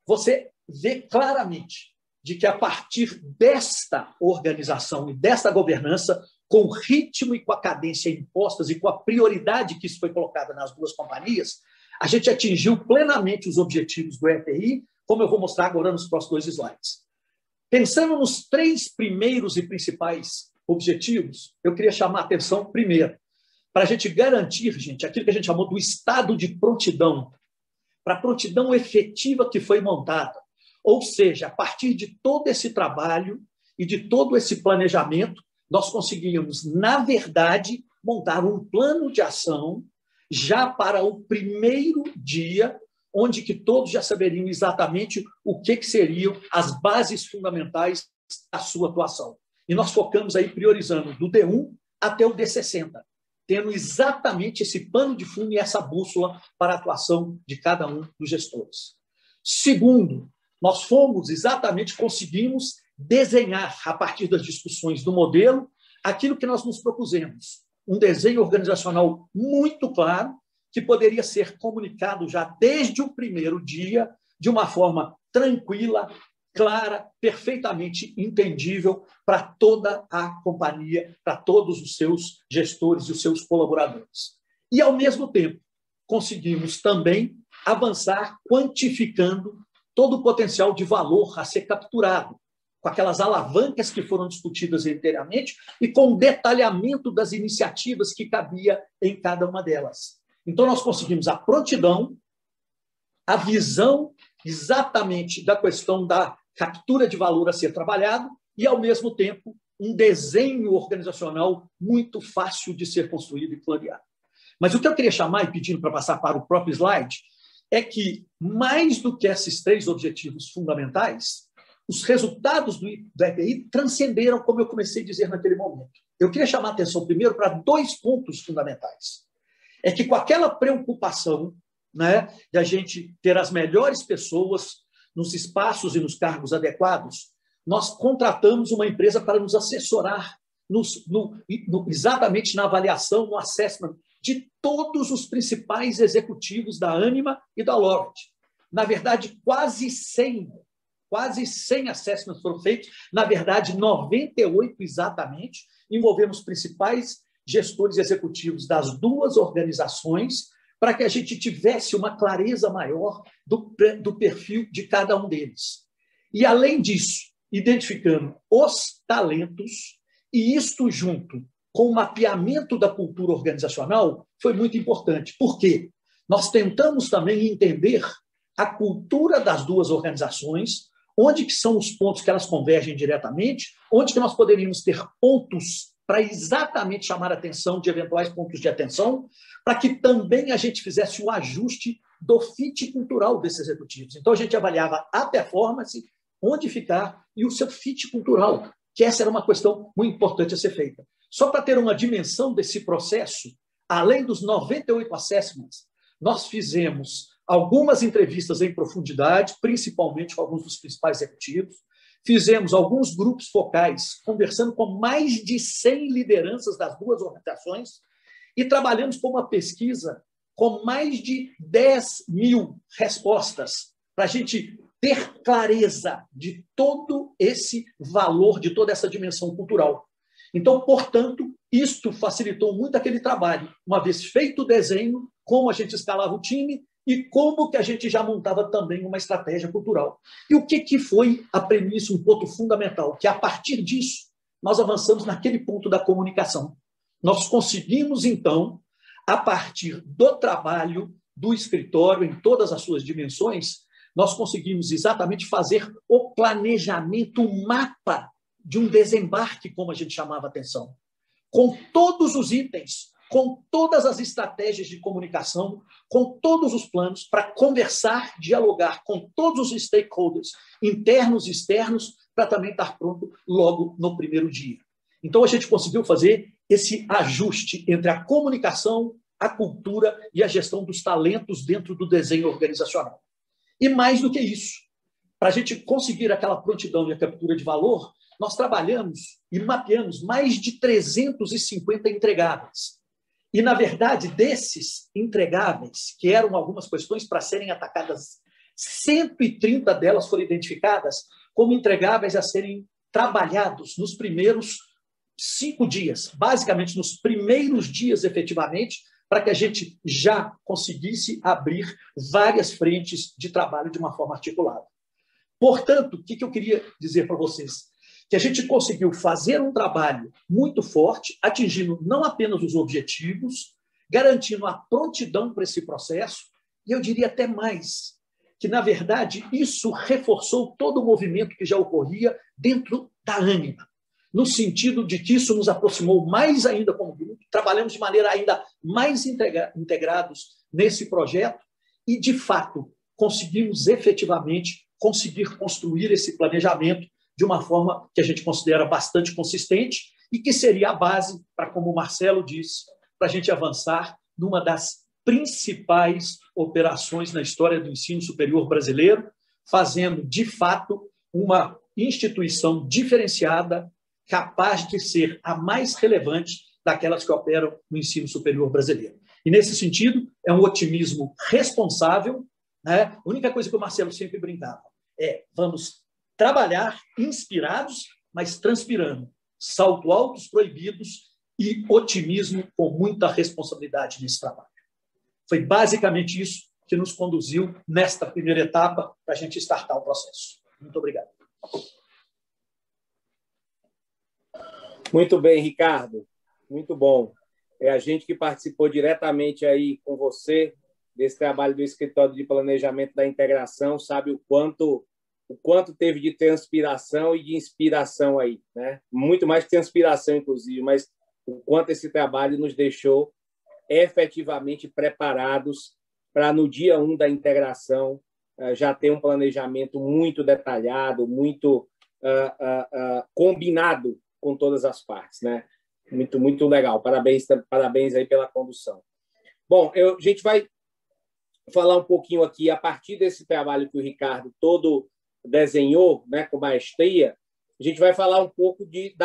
Speaker 4: você vê claramente de que a partir desta organização e desta governança, com o ritmo e com a cadência impostas e com a prioridade que isso foi colocada nas duas companhias, a gente atingiu plenamente os objetivos do EPI, como eu vou mostrar agora nos próximos 2 slides. Pensando nos 3 primeiros e principais objetivos, eu queria chamar a atenção primeiro, para a gente garantir, gente, aquilo que a gente chamou do estado de prontidão, para a prontidão efetiva que foi montada. Ou seja, a partir de todo esse trabalho e de todo esse planejamento, nós conseguimos, na verdade, montar um plano de ação já para o primeiro dia, onde que todos já saberiam exatamente o que seriam as bases fundamentais da sua atuação. E nós focamos aí priorizando do D1 até o D60, tendo exatamente esse pano de fundo e essa bússola para a atuação de cada um dos gestores. Segundo, nós conseguimos desenhar, a partir das discussões do modelo, aquilo que nós nos propusemos. Um desenho organizacional muito claro, que poderia ser comunicado já desde o primeiro dia, de uma forma tranquila, clara, perfeitamente entendível para toda a companhia, para todos os seus gestores e os seus colaboradores. E, ao mesmo tempo, conseguimos também avançar quantificando todo o potencial de valor a ser capturado, com aquelas alavancas que foram discutidas inteiramente e com o detalhamento das iniciativas que cabia em cada uma delas. Então, nós conseguimos a prontidão, a visão exatamente da questão da captura de valor a ser trabalhado e, ao mesmo tempo, um desenho organizacional muito fácil de ser construído e planeado. Mas o que eu queria chamar, e pedindo para passar para o próprio slide, é que, mais do que esses 3 objetivos fundamentais, os resultados do EPI transcenderam, como eu comecei a dizer naquele momento. Eu queria chamar a atenção primeiro para 2 pontos fundamentais. É que com aquela preocupação, né, de a gente ter as melhores pessoas nos espaços e nos cargos adequados, nós contratamos uma empresa para nos assessorar exatamente na avaliação, no assessment de todos os principais executivos da Ânima e da Lovett. Na verdade, quase 100 assessments foram feitos, na verdade, 98 exatamente, envolvendo os principais gestores executivos das 2 organizações, para que a gente tivesse uma clareza maior do perfil de cada um deles. E, além disso, identificando os talentos, e isto junto com o mapeamento da cultura organizacional, foi muito importante. Por quê? Nós tentamos também entender a cultura das 2 organizações, onde que são os pontos que elas convergem diretamente, onde que nós poderíamos ter pontos para exatamente chamar a atenção de eventuais pontos de atenção, para que também a gente fizesse o ajuste do fit cultural desses executivos. Então, a gente avaliava a performance, onde ficar, e o seu fit cultural, que essa era uma questão muito importante a ser feita. Só para ter uma dimensão desse processo, além dos 98 assessments, nós fizemos algumas entrevistas em profundidade, principalmente com alguns dos principais executivos, fizemos alguns grupos focais, conversando com mais de 100 lideranças das 2 organizações e trabalhamos com uma pesquisa com mais de 10 mil respostas para a gente ter clareza de todo esse valor, de toda essa dimensão cultural. Então, portanto, isto facilitou muito aquele trabalho. Uma vez feito o desenho, como a gente escalava o time e como que a gente já montava também uma estratégia cultural. E o que foi a premissa, um ponto fundamental? Que a partir disso, nós avançamos naquele ponto da comunicação. Nós conseguimos, então, a partir do trabalho do escritório, em todas as suas dimensões, nós conseguimos exatamente fazer o planejamento, o mapa de um desembarque, como a gente chamava a atenção, com todos os itens, com todas as estratégias de comunicação, com todos os planos, para conversar, dialogar com todos os stakeholders, internos e externos, para também estar pronto logo no primeiro dia. Então, a gente conseguiu fazer esse ajuste entre a comunicação, a cultura e a gestão dos talentos dentro do desenho organizacional. E mais do que isso, para a gente conseguir aquela prontidão e a captura de valor, nós trabalhamos e mapeamos mais de 350 entregáveis. E, na verdade, desses entregáveis, que eram algumas questões para serem atacadas, 130 delas foram identificadas como entregáveis a serem trabalhados nos primeiros 5 dias, basicamente nos primeiros dias, efetivamente, para que a gente já conseguisse abrir várias frentes de trabalho de uma forma articulada. Portanto, o que eu queria dizer para vocês? Que a gente conseguiu fazer um trabalho muito forte, atingindo não apenas os objetivos, garantindo a prontidão para esse processo, e eu diria até mais, que, na verdade, isso reforçou todo o movimento que já ocorria dentro da Ânima, no sentido de que isso nos aproximou mais ainda como grupo, trabalhamos de maneira ainda mais integrados nesse projeto e, de fato, conseguimos efetivamente conseguir construir esse planejamento de uma forma que a gente considera bastante consistente e que seria a base para, como o Marcelo disse, para a gente avançar numa das principais operações na história do ensino superior brasileiro, fazendo, de fato, uma instituição diferenciada, capaz de ser a mais relevante daquelas que operam no ensino superior brasileiro. E, nesse sentido, é um otimismo responsável, né? A única coisa que o Marcelo sempre brincava é: vamos trabalhar inspirados, mas transpirando. Salto altos proibidos e otimismo com muita responsabilidade nesse trabalho. Foi basicamente isso que nos conduziu nesta primeira etapa para a gente startar o processo. Muito obrigado.
Speaker 3: Muito bem, Ricardo. Muito bom. É a gente que participou diretamente aí com você desse trabalho do Escritório de Planejamento da Integração, sabe o quanto teve de transpiração e de inspiração aí, né? Muito mais que transpiração, inclusive, mas o quanto esse trabalho nos deixou efetivamente preparados para, no dia 1 da integração, já ter um planejamento muito detalhado, muito combinado com todas as partes, né? Muito, muito legal. Parabéns aí pela condução. Bom, a gente vai falar um pouquinho aqui, a partir desse trabalho que o Ricardo todo desenhou, né, com maestria, a gente vai falar um pouco de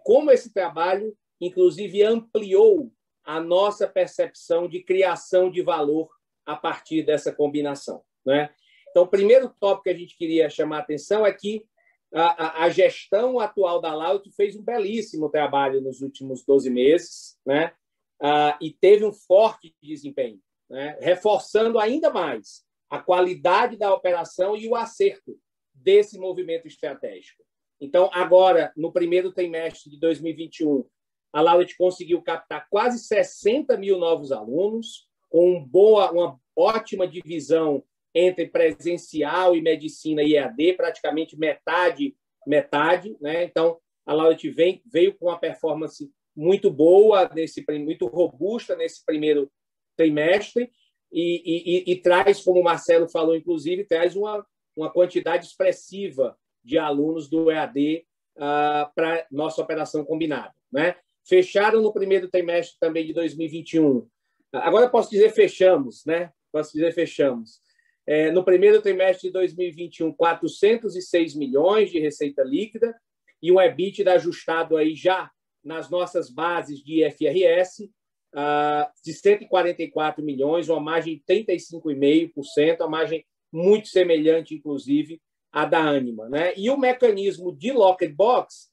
Speaker 3: como esse trabalho, inclusive, ampliou a nossa percepção de criação de valor a partir dessa combinação, né? Então, o primeiro tópico que a gente queria chamar a atenção é que a gestão atual da Laureate fez um belíssimo trabalho nos últimos 12 meses, né? E teve um forte desempenho, né? Reforçando ainda mais a qualidade da operação e o acerto desse movimento estratégico. Então, agora, no primeiro trimestre de 2021, a Laureate conseguiu captar quase 60 mil novos alunos, com uma ótima divisão entre presencial e medicina e EAD, praticamente metade, né? Então, a Laureate veio com uma performance muito boa, muito robusta nesse primeiro trimestre, e traz, como o Marcelo falou, inclusive, traz uma quantidade expressiva de alunos do EAD para nossa operação combinada, né? Fecharam no primeiro trimestre também de 2021. Agora eu posso dizer fechamos, né? No primeiro trimestre de 2021, 406 milhões de receita líquida e um EBITDA ajustado aí já nas nossas bases de IFRS de 144 milhões, uma margem de 35,5%, uma margem muito semelhante, inclusive, à da Ânima, né? E o mecanismo de Locked Box,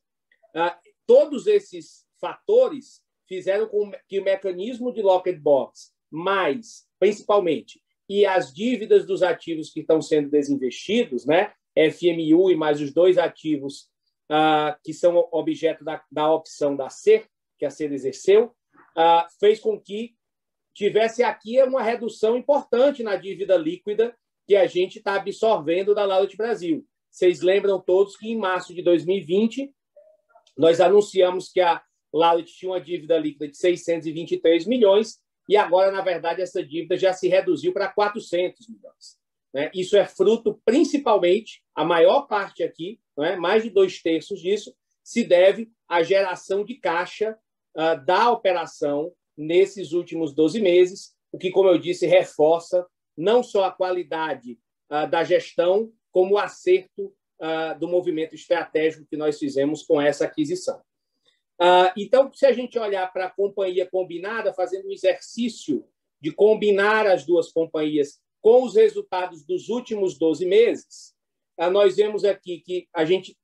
Speaker 3: todos esses fatores fizeram com que o mecanismo de Locked Box, mais, principalmente, e as dívidas dos ativos que estão sendo desinvestidos, né, FMU e mais os 2 ativos que são objeto da opção da SER, que a SER exerceu, fez com que tivesse aqui uma redução importante na dívida líquida que a gente está absorvendo da Laureate Brasil. Vocês lembram todos que, em março de 2020, nós anunciamos que a Laureate tinha uma dívida líquida de 623 milhões e agora, na verdade, essa dívida já se reduziu para 400 milhões. Né? Isso é fruto, principalmente, a maior parte aqui, né, mais de 2/3 disso, se deve à geração de caixa da operação nesses últimos 12 meses, o que, como eu disse, reforça não só a qualidade da gestão, como o acerto do movimento estratégico que nós fizemos com essa aquisição. Então, se a gente olhar para a companhia combinada, fazendo um exercício de combinar as duas companhias com os resultados dos últimos 12 meses, nós vemos aqui que a gente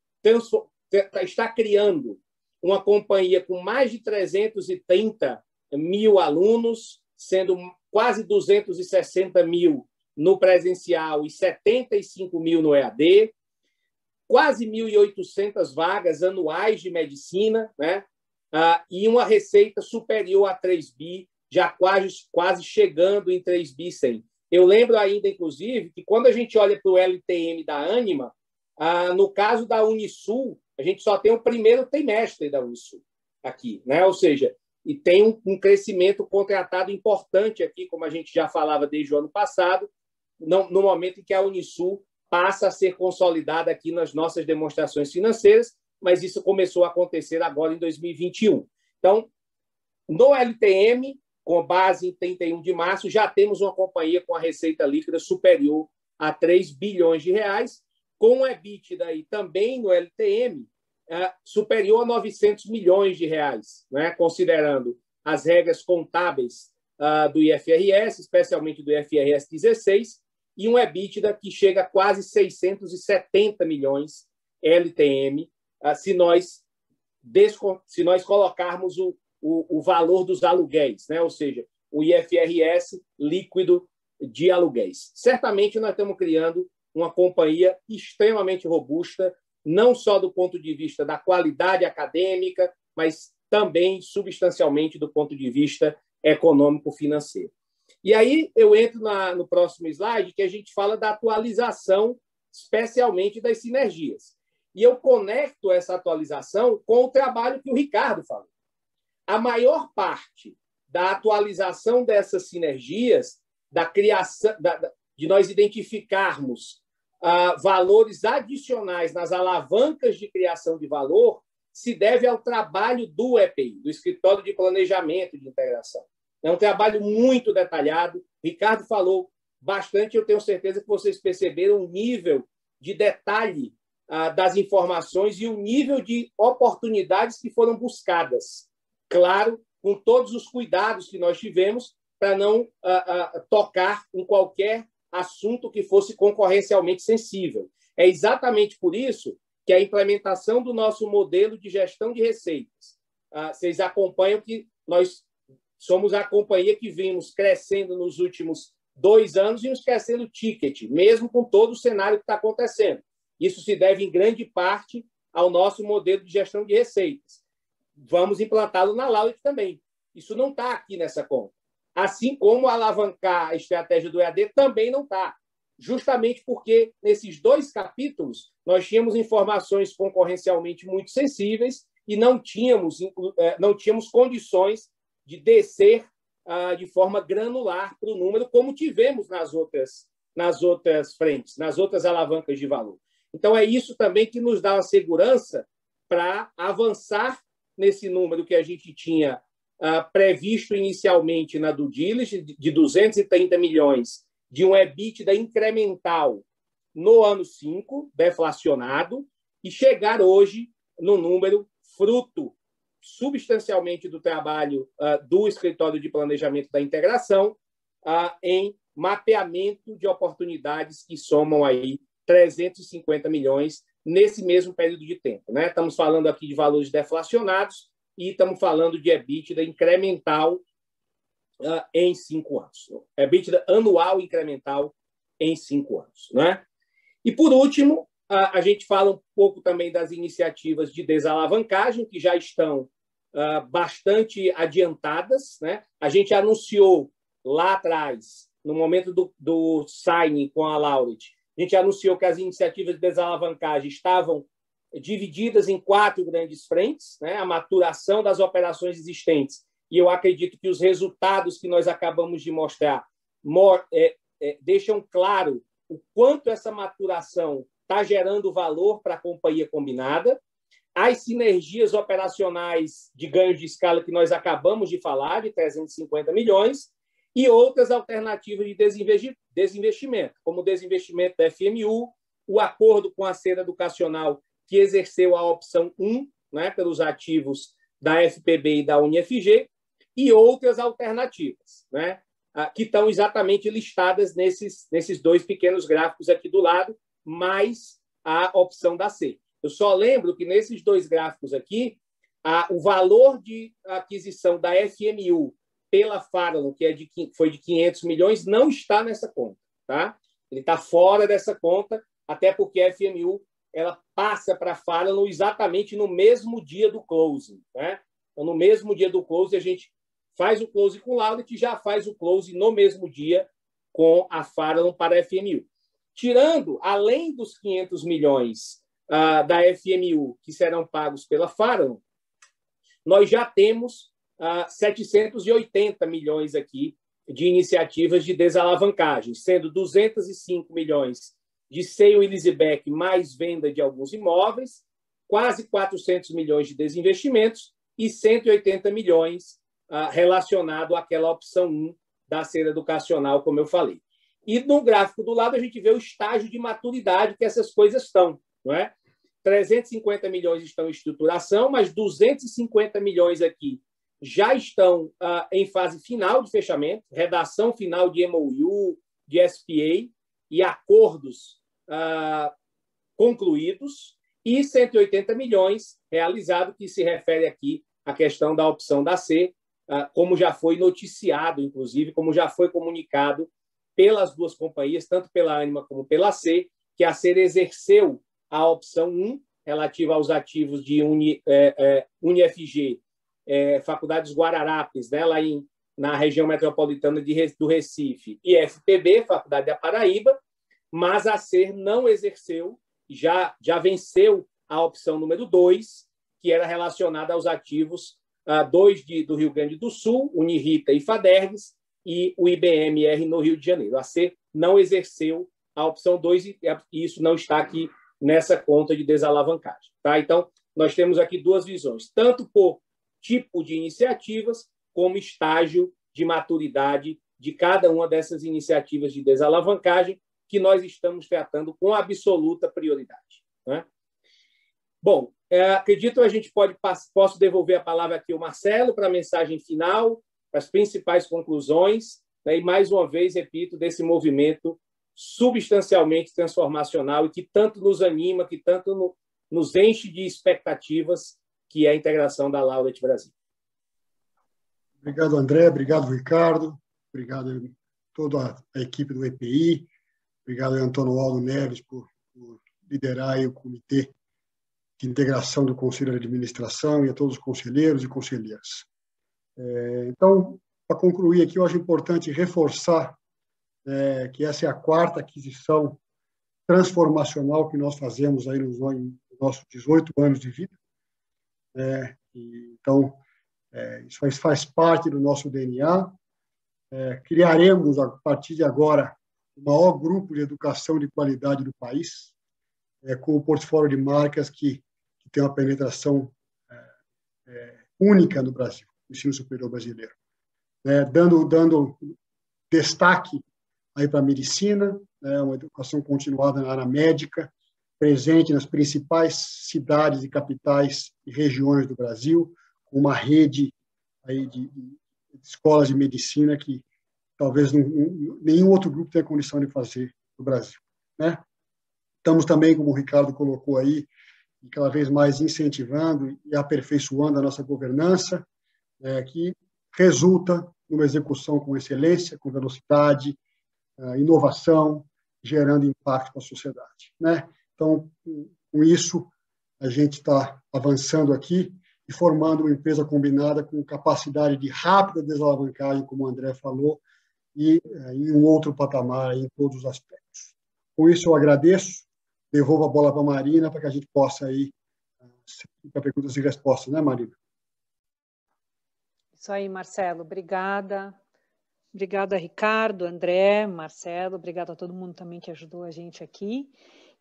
Speaker 3: está criando uma companhia com mais de 330 mil alunos, sendo quase 260 mil no presencial e 75 mil no EAD, quase 1.800 vagas anuais de medicina, né? E uma receita superior a 3 bi, já quase chegando em 3 bi 100. Eu lembro ainda, inclusive, que quando a gente olha para o LTM da Ânima, no caso da Unisul, a gente só tem o primeiro trimestre da Unisul aqui, né? Ou seja, e tem um crescimento contratado importante aqui, como a gente já falava desde o ano passado, no momento em que a Unisul passa a ser consolidada aqui nas nossas demonstrações financeiras, mas isso começou a acontecer agora em 2021. Então, no LTM, com base em 31 de março, já temos uma companhia com a receita líquida superior a 3 bilhões de reais, com o EBITDA aí também no LTM superior a 900 milhões de reais, né? Considerando as regras contábeis do IFRS, especialmente do IFRS 16, e um EBITDA que chega a quase 670 milhões LTM, se nós colocarmos o valor dos aluguéis, né? Ou seja, o IFRS líquido de aluguéis. Certamente nós estamos criando uma companhia extremamente robusta, não só do ponto de vista da qualidade acadêmica, mas também substancialmente do ponto de vista econômico-financeiro. E aí eu entro no próximo slide, que a gente fala da atualização, especialmente das sinergias. E eu conecto essa atualização com o trabalho que o Ricardo falou. A maior parte da atualização dessas sinergias, da criação, de nós identificarmos valores adicionais nas alavancas de criação de valor, se deve ao trabalho do EPI, do Escritório de Planejamento de Integração. É um trabalho muito detalhado. O Ricardo falou bastante, eu tenho certeza que vocês perceberam o nível de detalhe das informações e o nível de oportunidades que foram buscadas. Claro, com todos os cuidados que nós tivemos para não tocar em qualquer assunto que fosse concorrencialmente sensível. É exatamente por isso que a implementação do nosso modelo de gestão de receitas, vocês acompanham que nós somos a companhia que vimos crescendo nos últimos 2 anos e vimos crescendo o ticket, mesmo com todo o cenário que está acontecendo. Isso se deve, em grande parte, ao nosso modelo de gestão de receitas. Vamos implantá-lo na Laureate também. Isso não está aqui nessa conta. Assim como alavancar a estratégia do EAD também não está. Justamente porque, nesses 2 capítulos, nós tínhamos informações concorrencialmente muito sensíveis e não tínhamos condições de descer de forma granular para o número, como tivemos nas outras frentes, nas outras alavancas de valor. Então, é isso também que nos dá a segurança para avançar nesse número que a gente tinha previsto inicialmente na due diligence, de 230 milhões, de um EBITDA incremental no ano 5, deflacionado, e chegar hoje no número fruto substancialmente do trabalho do Escritório de Planejamento da Integração em mapeamento de oportunidades que somam aí 350 milhões nesse mesmo período de tempo, né? Estamos falando aqui de valores deflacionados e estamos falando de EBITDA incremental em 5 anos. EBITDA anual incremental em 5 anos. Né? E, por último, a gente fala um pouco também das iniciativas de desalavancagem, que já estão bastante adiantadas. Né? A gente anunciou lá atrás, no momento do signing com a Laureate, a gente anunciou que as iniciativas de desalavancagem estavam divididas em 4 grandes frentes, né? A maturação das operações existentes, e eu acredito que os resultados que nós acabamos de mostrar deixam claro o quanto essa maturação está gerando valor para a companhia combinada, as sinergias operacionais de ganho de escala que nós acabamos de falar, de 350 milhões, e outras alternativas de desinvestimento, como o desinvestimento da FMU, o acordo com a Ser Educacional, que exerceu a opção 1, né, pelos ativos da FPB e da UniFG, e outras alternativas, né, que estão exatamente listadas nesses 2 pequenos gráficos aqui do lado, mais a opção da C. Eu só lembro que nesses 2 gráficos aqui, o valor de aquisição da FMU pela Farallon, que foi de 500 milhões, não está nessa conta. Tá? Ele está fora dessa conta, até porque a FMU ela passa para a Farallon exatamente no mesmo dia do closing. Né? Então, no mesmo dia do closing, a gente faz o closing com o Laureate e já faz o closing no mesmo dia com a Farallon para a FMU. Tirando, além dos 500 milhões da FMU que serão pagos pela Farallon, nós já temos 780 milhões aqui de iniciativas de desalavancagem, sendo 205 milhões de sale e leaseback mais venda de alguns imóveis, quase 400 milhões de desinvestimentos e 180 milhões relacionado àquela opção 1 da Ser Educacional, como eu falei. E no gráfico do lado a gente vê o estágio de maturidade que essas coisas estão. Não é? 350 milhões estão em estruturação, mas 250 milhões aqui já estão em fase final de fechamento, redação final de MOU, de SPA e acordos concluídos, e 180 milhões realizado, que se refere aqui à questão da opção da C, como já foi noticiado, inclusive, como já foi comunicado pelas 2 companhias, tanto pela Ânima como pela C, que a C exerceu a opção 1, relativa aos ativos de UniFG, Faculdades Guararapes, né, lá na região metropolitana do Recife, e FPB, Faculdade da Paraíba, mas a SER não exerceu, já venceu a opção número 2, que era relacionada aos ativos 2 do Rio Grande do Sul, Unirita e Fadergs, e o IBMR no Rio de Janeiro. A SER não exerceu a opção 2 e isso não está aqui nessa conta de desalavancagem. Tá? Então, nós temos aqui 2 visões, tanto por tipo de iniciativas, como estágio de maturidade de cada uma dessas iniciativas de desalavancagem que nós estamos tratando com absoluta prioridade. Né? Bom, acredito que a gente posso devolver a palavra aqui ao Marcelo para a mensagem final, para as principais conclusões, né? E, mais uma vez, repito, desse movimento substancialmente transformacional e que tanto nos anima, que tanto nos enche de expectativas, que é a integração da Laureate Brasil.
Speaker 2: Obrigado, André. Obrigado, Ricardo. Obrigado a toda a equipe do EPI. Obrigado, Antônio Aldo Neves, por liderar aí o comitê de integração do Conselho de Administração e a todos os conselheiros e conselheiras. Então, para concluir aqui, eu acho importante reforçar que essa é a 4ª aquisição transformacional que nós fazemos aí nos nossos 18 anos de vida. Então, isso faz parte do nosso DNA. Criaremos, a partir de agora, o maior grupo de educação de qualidade do país, com o portfólio de marcas que tem uma penetração única no Brasil, no ensino superior brasileiro. Dando destaque aí para a medicina, uma educação continuada na área médica, presente nas principais cidades e capitais e regiões do Brasil, com uma rede aí de escolas de medicina que talvez nenhum outro grupo tenha condição de fazer no Brasil. Né? Estamos também, como o Ricardo colocou aí, cada vez mais incentivando e aperfeiçoando a nossa governança, que resulta numa execução com excelência, com velocidade, inovação, gerando impacto para a sociedade, né? Então, com isso, a gente está avançando aqui e formando uma empresa combinada com capacidade de rápida desalavancagem, como o André falou, e em um outro patamar em todos os aspectos. Com isso, eu agradeço, devolvo a bola para a Marina para que a gente possa ir para perguntas e respostas, né, Marina?
Speaker 1: Isso aí, Marcelo. Obrigada. Obrigada, Ricardo, André, Marcelo. Obrigada a todo mundo também que ajudou a gente aqui.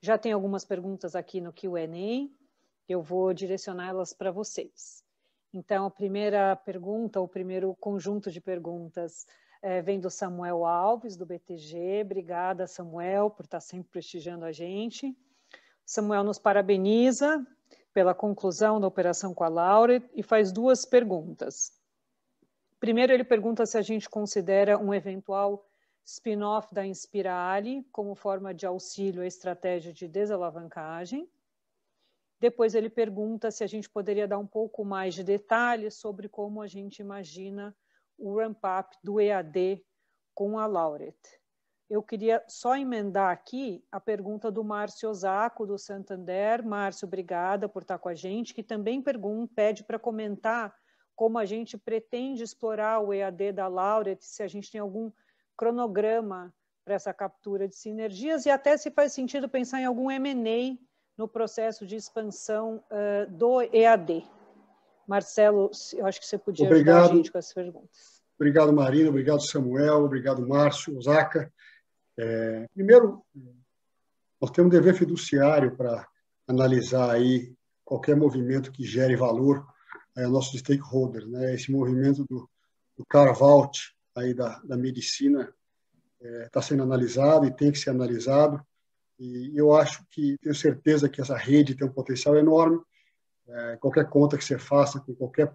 Speaker 1: Já tem algumas perguntas aqui no Q&A. Eu vou direcioná-las para vocês. Então, a primeira pergunta, o primeiro conjunto de perguntas vem do Samuel Alves, do BTG. Obrigada, Samuel, por estar sempre prestigiando a gente. Samuel nos parabeniza pela conclusão da operação com a Laureate e faz duas perguntas. Primeiro, ele pergunta se a gente considera um eventual spin-off da Inspirali como forma de auxílio à estratégia de desalavancagem. Depois, ele pergunta se a gente poderia dar um pouco mais de detalhes sobre como a gente imagina o ramp-up do EAD com a Laureate. Eu queria só emendar aqui a pergunta do Márcio Osako, do Santander. Márcio, obrigada por estar com a gente, que também pede para comentar como a gente pretende explorar o EAD da Laureate, se a gente tem algum cronograma para essa captura de sinergias e até se faz sentido pensar em algum M&A no processo de expansão do EAD. Marcelo, eu acho que você podia ajudar a gente com essas perguntas.
Speaker 2: Obrigado, Marina. Obrigado, Samuel. Obrigado, Márcio, Osaka. Primeiro, nós temos um dever fiduciário para analisar aí qualquer movimento que gere valor a nossos stakeholders, né? Esse movimento do carve-out aí da medicina está sendo analisado e tem que ser analisado. E eu acho que, tenho certeza que essa rede tem um potencial enorme. Qualquer conta que você faça com qualquer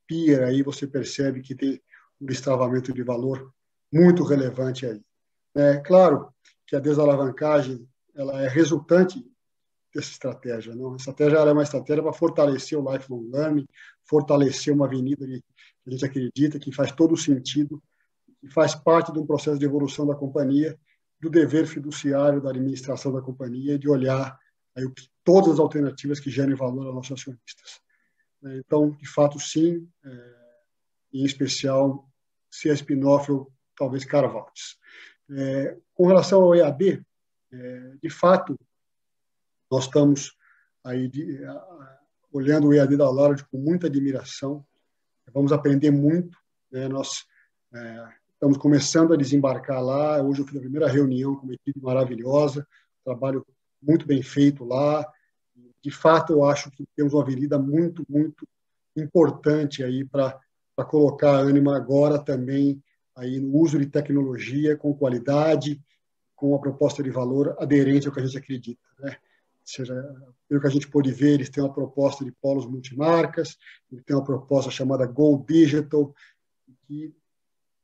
Speaker 2: peer aí, você percebe que tem um destravamento de valor muito relevante aí. Claro que a desalavancagem ela é resultante dessa estratégia. Não? A estratégia ela é uma estratégia para fortalecer o lifelong learning, fortalecer uma avenida que a gente acredita que faz todo o sentido e faz parte de um processo de evolução da companhia, do dever fiduciário da administração da companhia de olhar aí todas as alternativas que gerem valor aos nossos acionistas. Então, de fato, sim, em especial, se é spin-off ou talvez carve-outs. Com relação ao EAD, de fato, nós estamos aí olhando o EAD da Laureate com muita admiração. Vamos aprender muito. Nós estamos começando a desembarcar lá. Hoje eu fiz a primeira reunião com uma equipe maravilhosa, trabalho muito bem feito lá. De fato, eu acho que temos uma avenida muito, muito importante aí para colocar a Ânima agora também aí no uso de tecnologia com qualidade, com uma proposta de valor aderente ao que a gente acredita, né? Ou seja, pelo que a gente pôde ver, eles têm uma proposta de polos multimarcas, eles têm uma proposta chamada Go Digital, que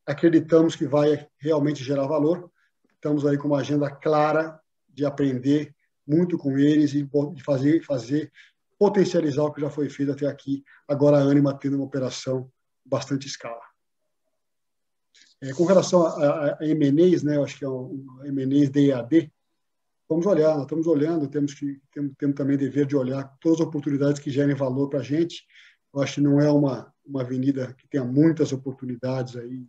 Speaker 2: acreditamos que vai realmente gerar valor. Estamos aí com uma agenda clara de aprender muito com eles e de fazer potencializar o que já foi feito até aqui. Agora a Ânima tendo uma operação bastante escala. Com relação a M&As, né, eu acho que é um M&As de EAD, vamos olhar, nós estamos olhando, temos também dever de olhar todas as oportunidades que gerem valor para a gente. Eu acho que não é uma avenida que tenha muitas oportunidades aí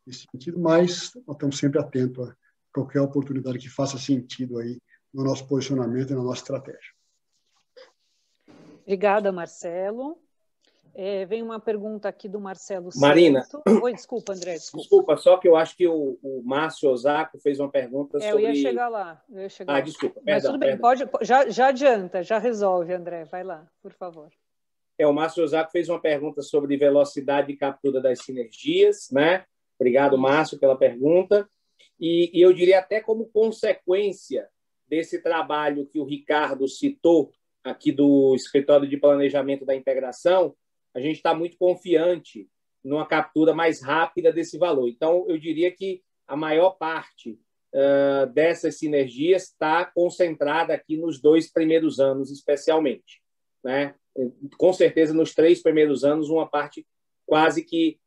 Speaker 2: nesse sentido, mas nós estamos sempre atentos a qualquer oportunidade que faça sentido aí no nosso posicionamento e na nossa estratégia.
Speaker 1: Obrigada, Marcelo. Vem uma pergunta aqui do Marcelo
Speaker 3: Marina.
Speaker 1: Santo. Oi, desculpa, André.
Speaker 3: Desculpa, só que eu acho que o Márcio Osako fez uma pergunta sobre...
Speaker 1: Eu ia chegar lá.
Speaker 3: Desculpa, perdão.
Speaker 1: Mas tudo bem, já adianta, já resolve, André. Vai lá, por favor.
Speaker 3: O Márcio Osako fez uma pergunta sobre velocidade de captura das sinergias, né? Obrigado, Márcio, pela pergunta. E eu diria até como consequência desse trabalho que o Ricardo citou aqui do Escritório de Planejamento da Integração, a gente está muito confiante numa captura mais rápida desse valor. Então, eu diria que a maior parte dessas sinergias está concentrada aqui nos 2 primeiros anos, especialmente, né? Com certeza, nos 3 primeiros anos, uma parte quase que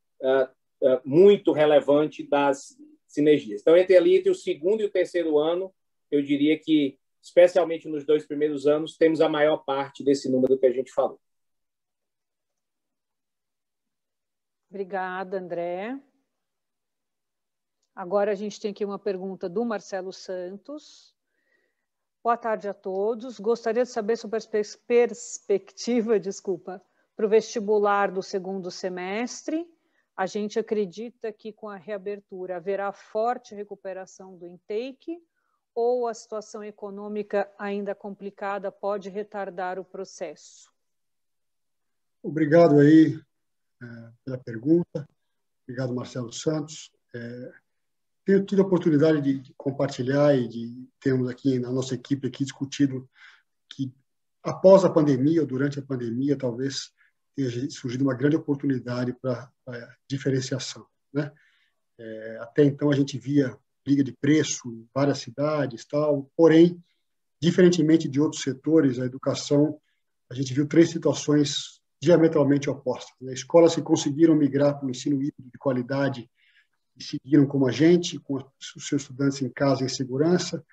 Speaker 3: muito relevante das sinergias. Então, entre o segundo e o terceiro ano, eu diria que, especialmente nos 2 primeiros anos, temos a maior parte desse número que a gente falou.
Speaker 1: Obrigada, André. Agora a gente tem aqui uma pergunta do Marcelo Santos. Boa tarde a todos. Gostaria de saber sobre a perspectiva, para o vestibular do segundo semestre. A gente acredita que com a reabertura haverá forte recuperação do intake ou a situação econômica ainda complicada pode retardar o processo?
Speaker 2: Obrigado aí pela pergunta. Obrigado, Marcelo Santos. Tenho tido a oportunidade de compartilhar e de termos aqui na nossa equipe aqui discutido que após a pandemia ou durante a pandemia talvez tenha surgido uma grande oportunidade para diferenciação, né? Até então a gente via briga de preço em várias cidades, tal. Porém, diferentemente de outros setores, a educação, a gente viu 3 situações diametralmente opostas, né? Escolas que conseguiram migrar para o ensino híbrido de qualidade e seguiram como a gente, com os seus estudantes em casa em segurança.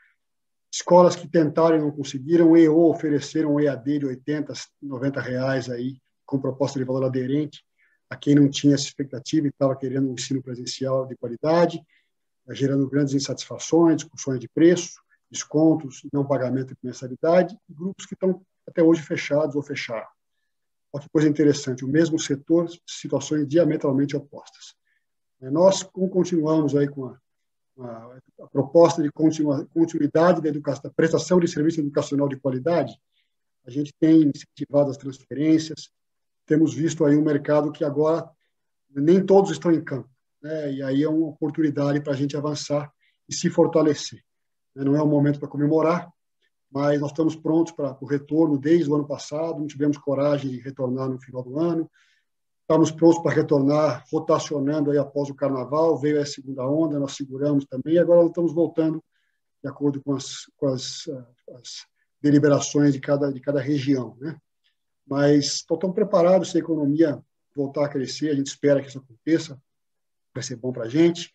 Speaker 2: Escolas que tentaram e não conseguiram, ou ofereceram um EAD de R$80, R$90 aí, com proposta de valor aderente a quem não tinha essa expectativa e estava querendo um ensino presencial de qualidade, gerando grandes insatisfações, discussões de preço, descontos, não pagamento de mensalidade, e grupos que estão até hoje fechados ou fecharam. Olha que coisa interessante, o mesmo setor, situações diametralmente opostas. Nós continuamos aí com a proposta de continuidade da educação, da prestação de serviço educacional de qualidade. A gente tem incentivado as transferências, temos visto aí um mercado que agora nem todos estão em campo, né? E aí é uma oportunidade para a gente avançar e se fortalecer. Não é um momento para comemorar, mas nós estamos prontos para o retorno desde o ano passado, não tivemos coragem de retornar no final do ano. Estamos prontos para retornar, rotacionando aí após o Carnaval, veio a segunda onda, nós seguramos também, e agora nós estamos voltando de acordo com as deliberações de cada região, né? Mas estamos preparados se a economia voltar a crescer, a gente espera que isso aconteça, vai ser bom para a gente,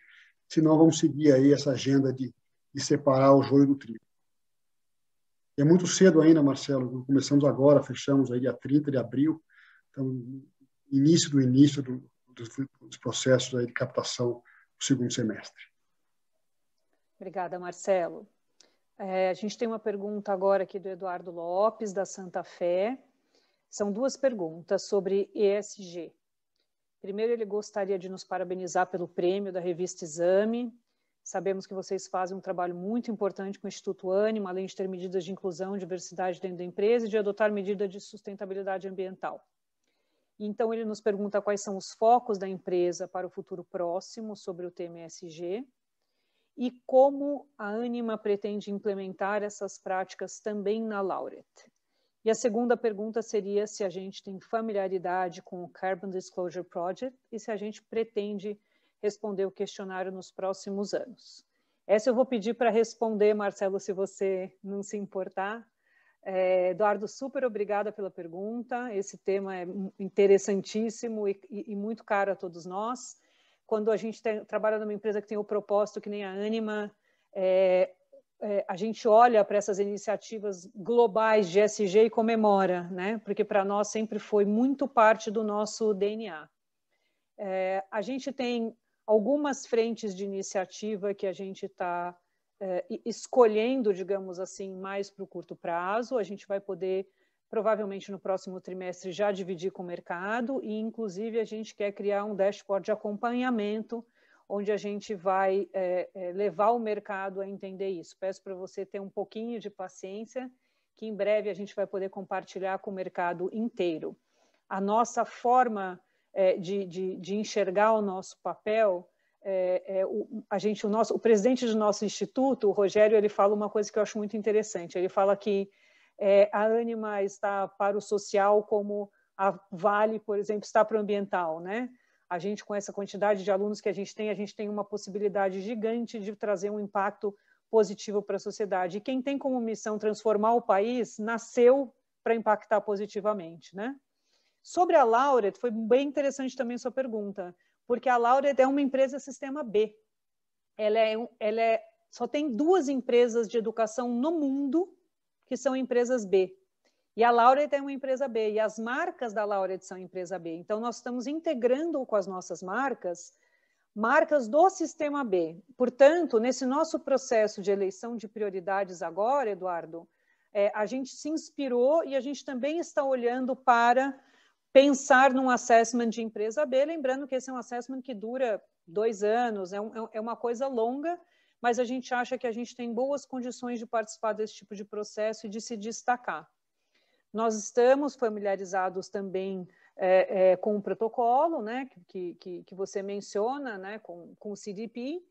Speaker 2: senão vamos seguir aí essa agenda de separar o joio do trigo. É muito cedo ainda, Marcelo, começamos agora, fechamos aí dia 30 de abril, então início dos processos aí de captação do segundo semestre.
Speaker 1: Obrigada, Marcelo. A gente tem uma pergunta agora aqui do Eduardo Lopes, da Santa Fé. São 2 perguntas sobre ESG. Primeiro, ele gostaria de nos parabenizar pelo prêmio da revista Exame. Sabemos que vocês fazem um trabalho muito importante com o Instituto Ânima, além de ter medidas de inclusão e diversidade dentro da empresa e de adotar medidas de sustentabilidade ambiental. Então, ele nos pergunta quais são os focos da empresa para o futuro próximo sobre o tema ESG e como a Ânima pretende implementar essas práticas também na Laureate. E a segunda pergunta seria se a gente tem familiaridade com o Carbon Disclosure Project e se a gente pretende responder o questionário nos próximos anos. Essa eu vou pedir para responder, Marcelo, se você não se importar. Eduardo, super obrigada pela pergunta. Esse tema é interessantíssimo e muito caro a todos nós. Quando a gente trabalha numa empresa que tem o propósito que nem a Ânima, a gente olha para essas iniciativas globais de ESG e comemora, né? Porque para nós sempre foi muito parte do nosso DNA. A gente tem algumas frentes de iniciativa que a gente está escolhendo, digamos assim, mais para o curto prazo. A gente vai poder, provavelmente no próximo trimestre, já dividir com o mercado e, inclusive, a gente quer criar um dashboard de acompanhamento onde a gente vai levar o mercado a entender isso. Peço para você ter um pouquinho de paciência, que em breve a gente vai poder compartilhar com o mercado inteiro. A nossa forma de enxergar o nosso papel, o presidente do nosso instituto, o Rogério, ele fala uma coisa que eu acho muito interessante. Ele fala que a Ânima está para o social como a Vale, por exemplo, está para o ambiental, né? A gente, com essa quantidade de alunos que a gente tem uma possibilidade gigante de trazer um impacto positivo para a sociedade. E quem tem como missão transformar o país, nasceu para impactar positivamente, né? Sobre a Laureate, foi bem interessante também sua pergunta, porque a Laureate é uma empresa sistema B. Só tem 2 empresas de educação no mundo que são empresas B. E a Laureate é uma empresa B, e as marcas da Laureate são empresa B. Então, nós estamos integrando com as nossas marcas do sistema B. Portanto, nesse nosso processo de eleição de prioridades agora, Eduardo, a gente se inspirou e a gente também está olhando para pensar num assessment de empresa B, lembrando que esse é um assessment que dura 2 anos, é uma coisa longa, mas a gente acha que a gente tem boas condições de participar desse tipo de processo e de se destacar. Nós estamos familiarizados também com o protocolo, né, que você menciona, né, com o CDP,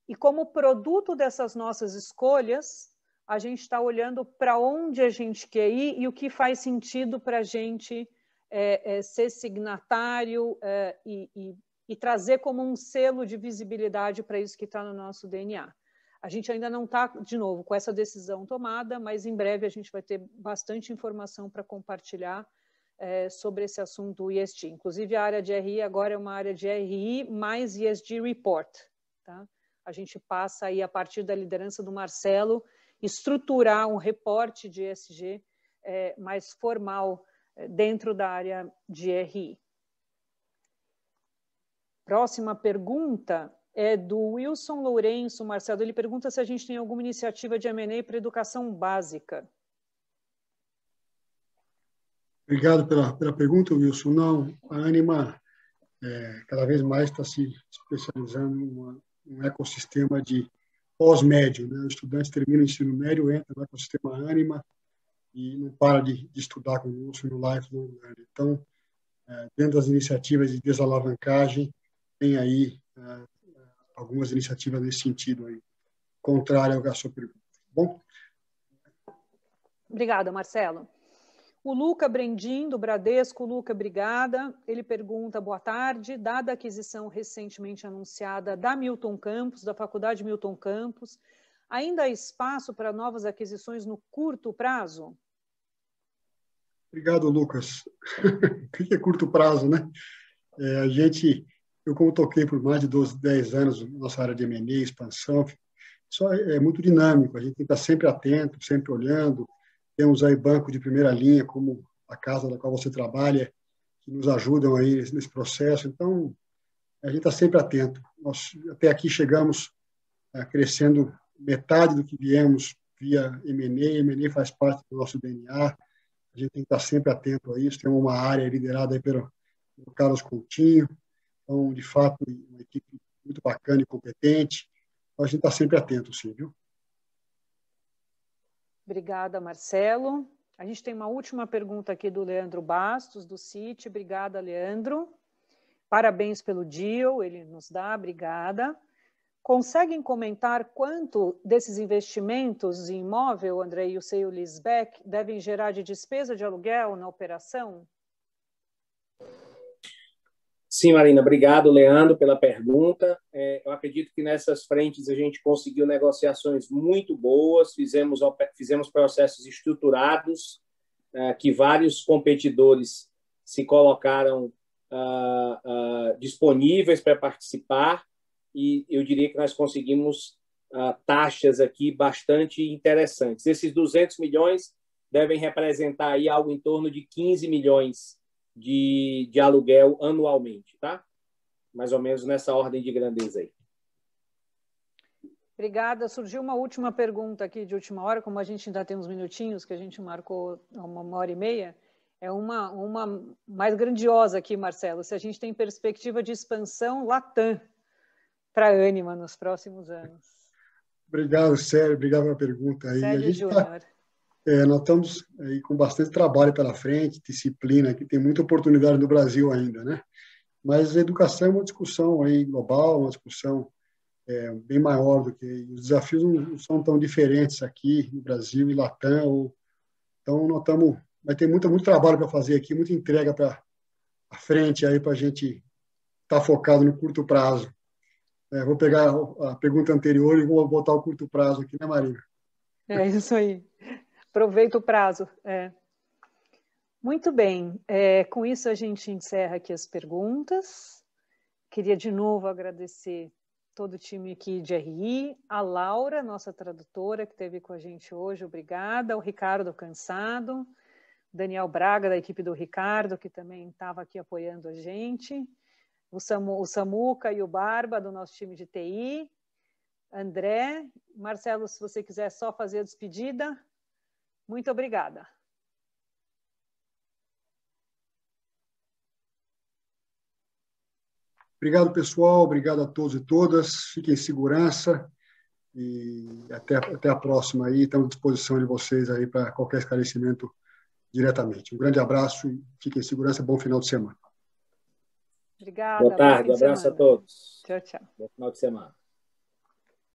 Speaker 1: e como produto dessas nossas escolhas, a gente está olhando para onde a gente quer ir e o que faz sentido para a gente ser signatário e trazer como um selo de visibilidade para isso que está no nosso DNA. A gente ainda não está, de novo, com essa decisão tomada, mas em breve a gente vai ter bastante informação para compartilhar sobre esse assunto ESG. Inclusive, a área de RI agora é uma área de RI mais ESG Report. Tá? A gente passa aí, a partir da liderança do Marcelo, estruturar um reporte de ESG mais formal dentro da área de RI. Próxima pergunta é do Wilson Lourenço, Marcelo. Ele pergunta se a gente tem alguma iniciativa de M&A para educação básica.
Speaker 2: Obrigado pela pergunta, Wilson. Não, a Ânima cada vez mais está se especializando num ecossistema de pós-médio, né? O estudante termina o ensino médio, entra no ecossistema Ânima e não para de estudar conosco no Lifelong Learning. Então, dentro das iniciativas de desalavancagem, tem aí algumas iniciativas nesse sentido aí, contrária à sua pergunta. Bom?
Speaker 1: Obrigada, Marcelo. O Luca Brendim, do Bradesco. Luca, obrigada. Ele pergunta, boa tarde, dada a aquisição recentemente anunciada da Milton Campos, da Faculdade Milton Campos, ainda há espaço para novas aquisições no curto prazo?
Speaker 2: Obrigado, Lucas. O que é curto prazo, né? Eu como toquei por mais de 10 anos na nossa área de M&A, expansão, isso é muito dinâmico, a gente tem que estar sempre atento, sempre olhando. Temos aí banco de primeira linha, como a casa da qual você trabalha, que nos ajudam aí nesse processo. Então, a gente está sempre atento. Nós até aqui chegamos crescendo metade do que viemos via M&A. M&A faz parte do nosso DNA. A gente tem que estar sempre atento a isso. Temos uma área liderada aí pelo Carlos Coutinho. Então, de fato, uma equipe muito bacana e competente. Então, a gente está sempre atento, sim, viu?
Speaker 1: Obrigada, Marcelo. A gente tem uma última pergunta aqui do Leandro Bastos, do Citi. Obrigada, Leandro. Parabéns pelo deal, ele nos dá, obrigada. Conseguem comentar quanto desses investimentos em imóvel, André, e o seu leaseback, devem gerar de despesa de aluguel na operação?
Speaker 3: Sim, Marina, obrigado, Leandro, pela pergunta. Eu acredito que nessas frentes a gente conseguiu negociações muito boas, fizemos processos estruturados, que vários competidores se colocaram disponíveis para participar, e eu diria que nós conseguimos taxas aqui bastante interessantes. Esses 200 milhões devem representar aí algo em torno de 15 milhões de aluguel anualmente, tá? Mais ou menos nessa ordem de grandeza aí.
Speaker 1: Obrigada. Surgiu uma última pergunta aqui de última hora, como a gente ainda tem uns minutinhos, que a gente marcou 1h30, é uma mais grandiosa aqui, Marcelo. Se a gente tem perspectiva de expansão Latam para a Ânima nos próximos anos.
Speaker 2: Obrigado, Sérgio. Obrigado pela pergunta aí.
Speaker 1: Sérgio Júnior.
Speaker 2: Nós estamos aí com bastante trabalho pela frente, disciplina, que tem muita oportunidade no Brasil ainda, né? Mas a educação é uma discussão aí global, uma discussão bem maior do que os desafios não são tão diferentes aqui no Brasil e Latam. Então nós vai ter muito trabalho para fazer aqui, muita entrega para a frente aí para a gente estar focado no curto prazo. Vou pegar a pergunta anterior e vou botar o curto prazo aqui, né, Marina?
Speaker 1: É isso aí. Aproveita o prazo. Muito bem. Com isso, a gente encerra aqui as perguntas. Queria de novo agradecer todo o time aqui de RI, a Laura, nossa tradutora, que esteve com a gente hoje, obrigada, o Ricardo Cansado, Daniel Braga, da equipe do Ricardo, que também estava aqui apoiando a gente, o Samuca e o Barba, do nosso time de TI, André, Marcelo, se você quiser só fazer a despedida, muito obrigada.
Speaker 2: Obrigado, pessoal. Obrigado a todos e todas. Fiquem em segurança e até a próxima aí. Estamos à disposição de vocês aí para qualquer esclarecimento diretamente. Um grande abraço e fiquem em segurança. Bom final de semana.
Speaker 1: Obrigada.
Speaker 3: Boa tarde, um abraço a todos.
Speaker 1: Tchau, tchau.
Speaker 3: Bom final de semana.